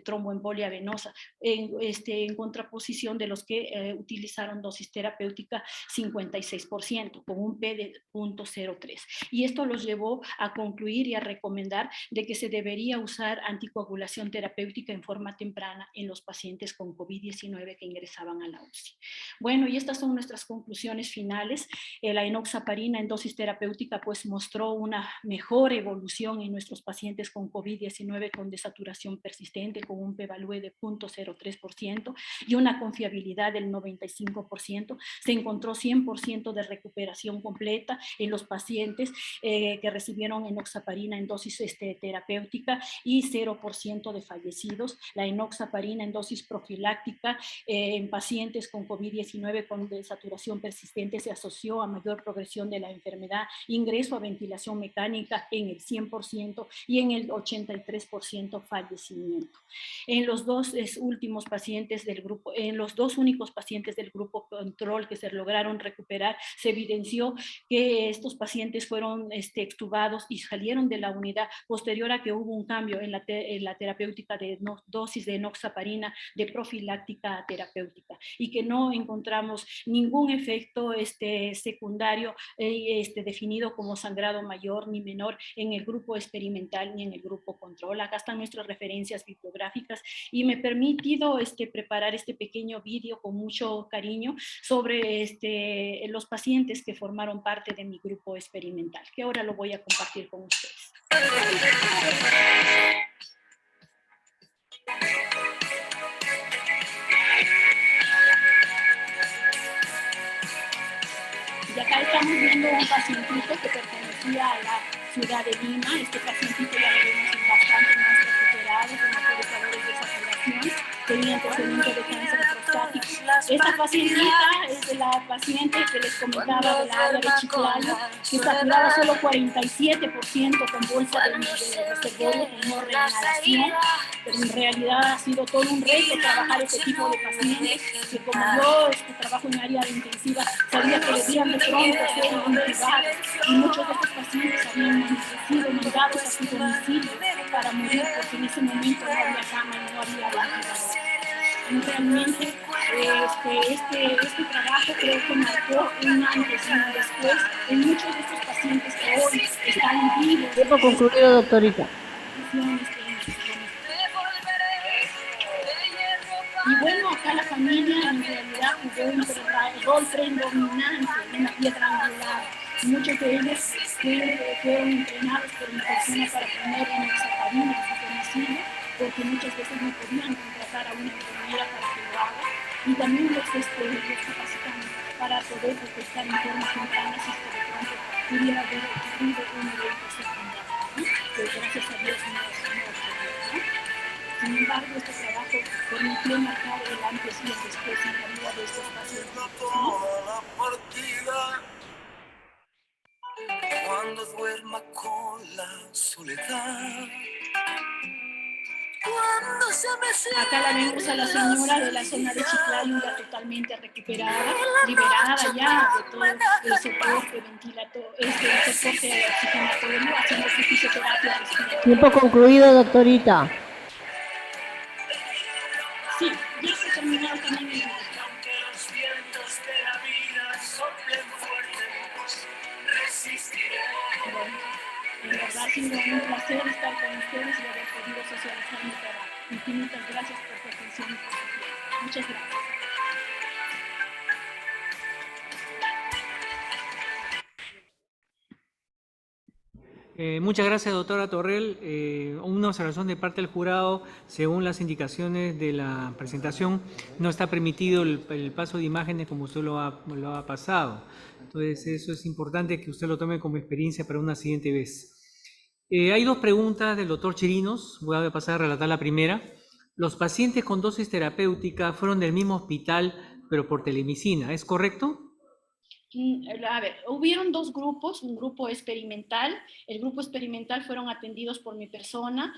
tromboembolia venosa en contraposición de los que utilizaron dosis terapéutica 56%, con un P de 0.03. Y esto los llevó a concluir y a recomendar de que se debería usar anticoagulación terapéutica en forma temprana en los pacientes con COVID-19 que ingresaban a la UCI. Bueno, y estas son nuestras conclusiones finales. La enoxaparina en dosis terapéutica pues mostró una mejor evolución en nuestros pacientes con COVID-19 con desaturación persistente, con un p-value de 0.03% y una confiabilidad del 95%. Se encontró 100% de recuperación completa en los pacientes que recibieron enoxaparina en dosis terapéutica y 0% de fallecidos. La enoxaparina en dosis profiláctica en pacientes con COVID-19 con desaturación persistente se asoció a mayor progresión de la enfermedad, ingreso a ventilación mecánica en el 100% y en el 83% fallecimiento. En los dos últimos pacientes del grupo, en los 2 únicos pacientes del grupo control que se lograron recuperar, se evidenció que estos pacientes fueron extubados y salieron de la unidad posterior a que hubo un cambio en la terapéutica de dosis de enoxaparina de profiláctica a terapéutica y que no encontramos ningún efecto secundario definido como sangrado mayor ni menor en el grupo experimental ni en el grupo control. Acá están nuestras referencias bibliográficas y me he permitido preparar este pequeño vídeo con mucho cariño sobre los pacientes que formaron parte parte de mi grupo experimental, que ahora lo voy a compartir con ustedes. Y acá estamos viendo un pacientito que pertenecía a la ciudad de Lima. Este pacientito ya lo vemos bastante más recuperado, con mejores valores de saturación, tenía antecedentes de cáncer prostático. Esta pacientita es de la paciente que les comentaba de la área de Chiclayo, que saturaba solo 47% con bolsa de reservorio, con no reinhalación, pero en realidad ha sido todo un reto trabajar este tipo de pacientes, que como yo trabajo en área de intensiva, sabía que debían de pronto ser intubados, y muchos de estos pacientes habían sido mandados a su domicilio para morir, porque en ese momento no había cama y no había ventilador. Y realmente este trabajo creo que marcó un antes y un después en muchos de estos pacientes que hoy están vivos. Tiempo concluido, doctorita. Y bueno, acá la familia en realidad jugó un rol predominante en la piedra angular. Muchos de ellos fueron entrenados por mi persona para poner enoxaparina en su domicilio, porque muchas veces no podían contratar a una enfermera para que lo haga. Y también los capacitamos para poder detectar en forma temprana si de pronto pudiera haber ocurrido un evento secundario, ¿no? Que gracias a Dios no ocurrió, ¿no? Sin embargo, este trabajo permitió marcar el antes y el después en la vida de estos pacientes, ¿no? Cuando duerma con la soledad. Acá la vemos a la señora de la zona de Chiclayo, ya totalmente recuperada, liberada ya de todo el soporte ventilatorio, el soporte oxigenatorio, haciendo su fisioterapia respiratoria. Tiempo concluido, doctorita. Sí, ya se terminó también el bueno, en verdad ha sido un placer estar con ustedes y haber podido socializar mi trabajo. Infinitas gracias por su atención y por su tiempo. Muchas gracias. Muchas gracias, doctora Torrell. Una observación de parte del jurado: según las indicaciones de la presentación, no está permitido el paso de imágenes como usted lo ha pasado. Entonces, eso es importante que usted lo tome como experiencia para una siguiente vez. Hay dos preguntas del doctor Chirinos. Voy a pasar a relatar la primera. Los pacientes con dosis terapéutica fueron del mismo hospital, pero por telemedicina, ¿es correcto? A ver, hubieron dos grupos, un grupo experimental. El grupo experimental fueron atendidos por mi persona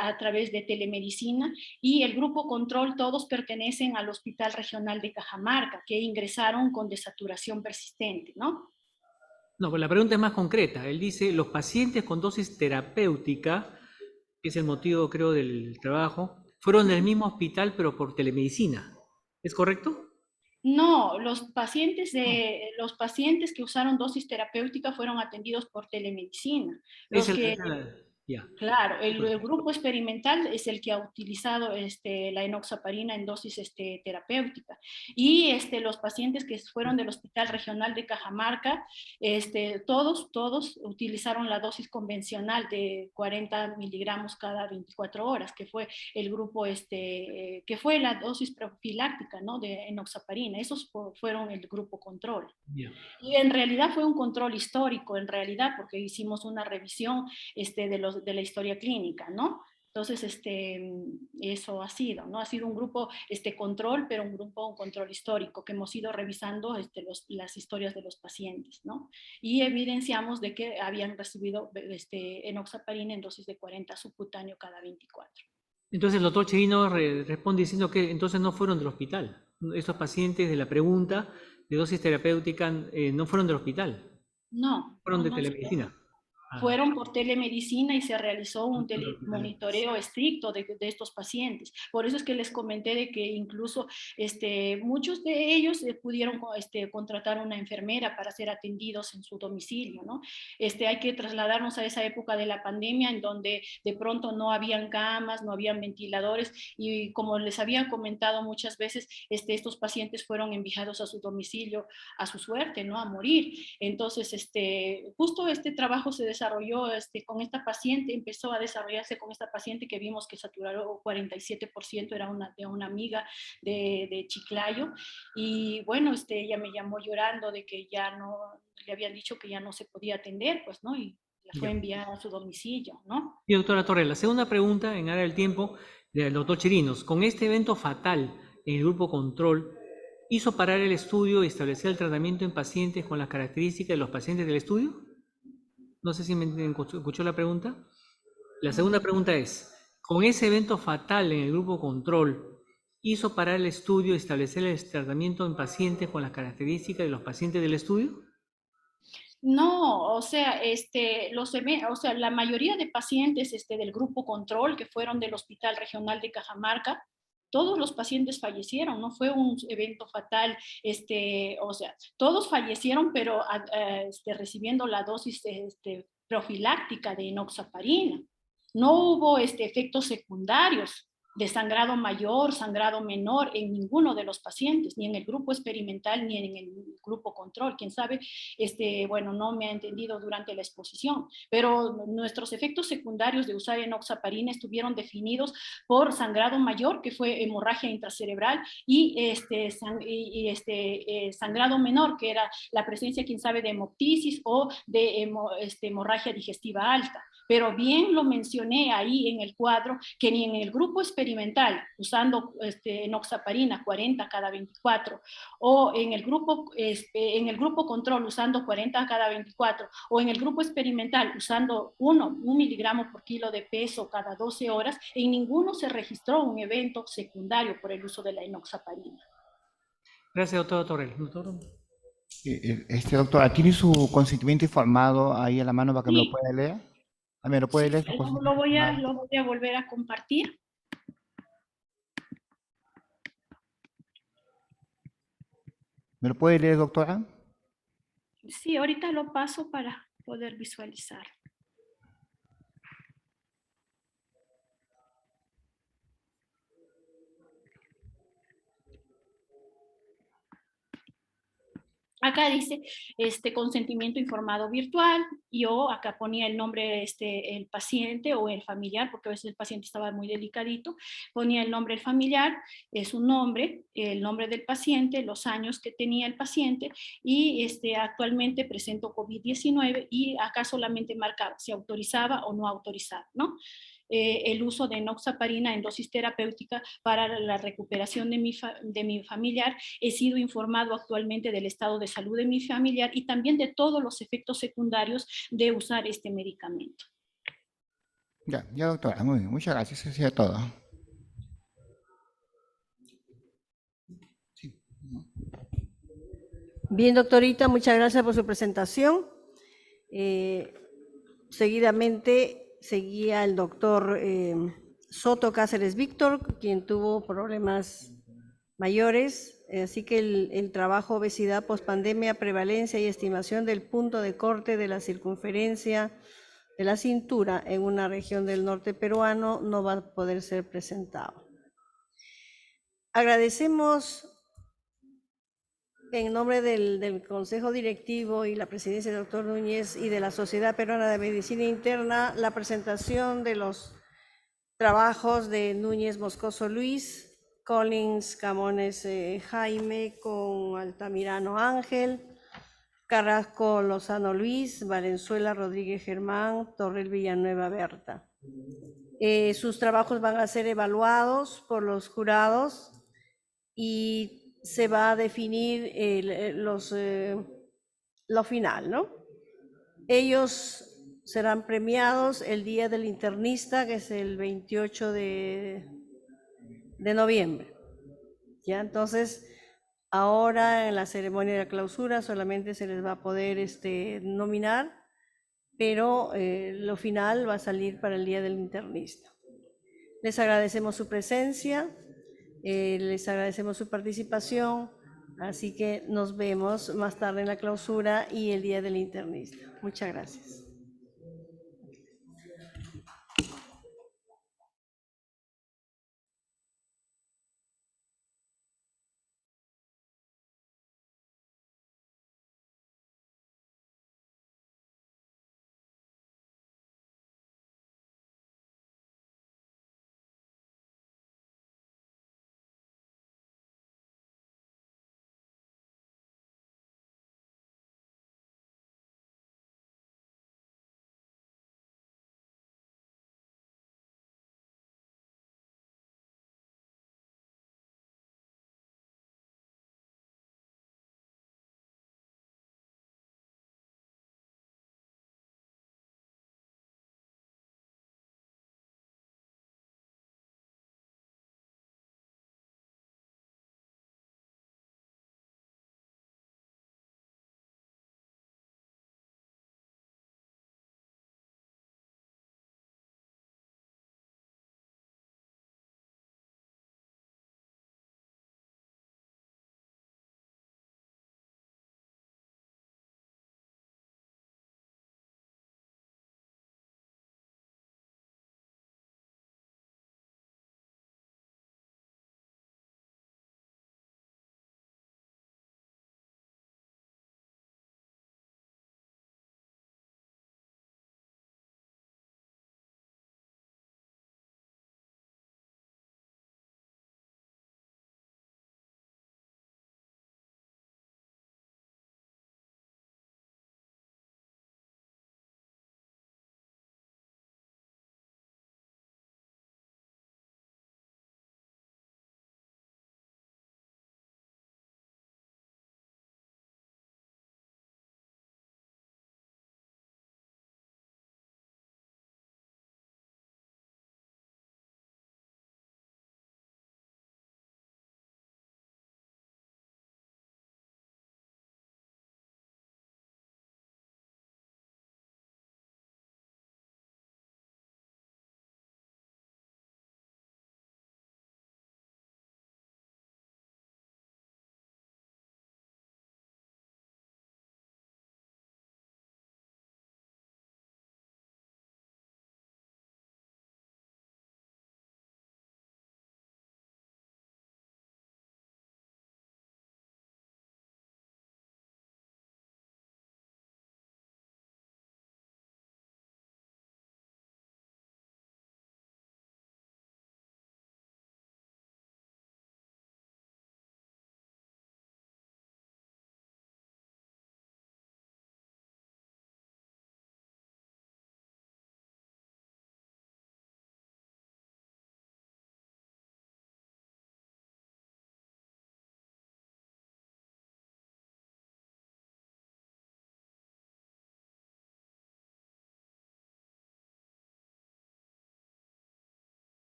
a través de telemedicina, y el grupo control todos pertenecen al Hospital Regional de Cajamarca, que ingresaron con desaturación persistente, ¿no? No, pues la pregunta es más concreta. Él dice, los pacientes con dosis terapéutica, que es el motivo, creo, del trabajo, fueron del mismo hospital, pero por telemedicina. ¿Es correcto? No, los pacientes que usaron dosis terapéutica fueron atendidos por telemedicina. Claro, el grupo experimental es el que ha utilizado la enoxaparina en dosis terapéutica, y los pacientes que fueron del Hospital Regional de Cajamarca, todos utilizaron la dosis convencional de 40 miligramos cada 24 horas, que fue el grupo, que fue la dosis profiláctica, ¿no?, de enoxaparina. Esos fueron el grupo control. Y en realidad fue un control histórico, en realidad, porque hicimos una revisión de la historia clínica, ¿no? Entonces, eso ha sido, ¿no? Ha sido un grupo control, pero un control histórico, que hemos ido revisando las historias de los pacientes, ¿no? Y evidenciamos de que habían recibido enoxaparina en dosis de 40 subcutáneo cada 24. Entonces el doctor Chirino responde diciendo que entonces no fueron del hospital. Estos pacientes de la pregunta de dosis terapéutica no fueron del hospital. No. Fueron de telemedicina. fueron por telemedicina y se realizó un monitoreo estricto de estos pacientes. Por eso es que les comenté de que incluso muchos de ellos pudieron contratar una enfermera para ser atendidos en su domicilio, ¿no? Hay que trasladarnos a esa época de la pandemia en donde de pronto no habían camas, no habían ventiladores y como les había comentado muchas veces, estos pacientes fueron enviados a su domicilio a su suerte, ¿no? A morir. Entonces, justo este trabajo se desarrolló con esta paciente, empezó a desarrollarse con esta paciente que vimos que saturó 47%, era de una amiga de Chiclayo, y bueno, ella me llamó llorando de que ya no, le habían dicho que ya no se podía atender, pues, ¿no? Y la fue enviada a su domicilio, ¿no? Y doctora Torres, la segunda pregunta en área del tiempo del doctor Chirinos. Con este evento fatal en el grupo control, ¿hizo parar el estudio y establecer el tratamiento en pacientes con las características de los pacientes del estudio? No sé si me escuchó la pregunta. La segunda pregunta es, con ese evento fatal en el grupo control, ¿hizo parar el estudio y establecer el tratamiento en pacientes con las características de los pacientes del estudio? No, o sea, la mayoría de pacientes del grupo control que fueron del Hospital Regional de Cajamarca, todos los pacientes fallecieron, no fue un evento fatal, o sea, todos fallecieron, pero recibiendo la dosis profiláctica de enoxaparina. No hubo efectos secundarios de sangrado mayor, sangrado menor en ninguno de los pacientes, ni en el grupo experimental ni en el grupo control. Quién sabe, bueno, no me ha entendido durante la exposición, pero nuestros efectos secundarios de usar enoxaparina estuvieron definidos por sangrado mayor, que fue hemorragia intracerebral, y sangrado menor, que era la presencia, quién sabe, de hemoptisis o de hemorragia digestiva alta. Pero bien lo mencioné ahí en el cuadro, que ni en el grupo experimental, usando enoxaparina 40 cada 24, o en el grupo control usando 40 cada 24, o en el grupo experimental usando 1 miligramo por kilo de peso cada 12 horas, en ninguno se registró un evento secundario por el uso de la enoxaparina. Gracias, doctor Torres. Doctora, ¿tiene su consentimiento informado ahí a la mano para que me lo pueda leer? ¿Me lo puede leer? Lo voy a volver a compartir. ¿Me lo puede leer, doctora? Sí, ahorita lo paso para poder visualizar. Acá dice consentimiento informado virtual. Yo acá ponía el nombre el paciente o el familiar, porque a veces el paciente estaba muy delicadito. Ponía el nombre del familiar, su nombre, el nombre del paciente, los años que tenía el paciente y actualmente presento COVID-19 y acá solamente marcaba si autorizaba o no autorizaba, ¿no? El uso de enoxaparina en dosis terapéutica para la recuperación de mi familiar. He sido informado actualmente del estado de salud de mi familiar y también de todos los efectos secundarios de usar este medicamento. Ya doctora, muy bien, muchas gracias, eso sería todo. Sí. Bien, doctorita, muchas gracias por su presentación. Seguidamente seguía el doctor Soto Cáceres Víctor, quien tuvo problemas mayores, así que el trabajo obesidad pospandemia, prevalencia y estimación del punto de corte de la circunferencia de la cintura en una región del norte peruano no va a poder ser presentado. Agradecemos en nombre del Consejo Directivo y la presidencia del doctor Núñez y de la Sociedad Peruana de Medicina Interna la presentación de los trabajos de Núñez Moscoso Luis, Collins Camones Jaime, con Altamirano Ángel, Carrasco Lozano Luis, Valenzuela Rodríguez Germán, Torrel Villanueva Berta. Sus trabajos van a ser evaluados por los jurados y se va a definir lo final, ¿no? Ellos serán premiados el día del internista, que es el 28 de noviembre. ¿Ya? Entonces, ahora en la ceremonia de la clausura solamente se les va a poder nominar pero lo final va a salir para el Día del Internista. Les agradecemos su presencia, les agradecemos su participación, así que nos vemos más tarde en la clausura y el Día del Internista. Muchas gracias.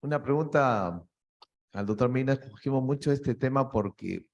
Una pregunta al doctor Medina. Escogimos mucho este tema porque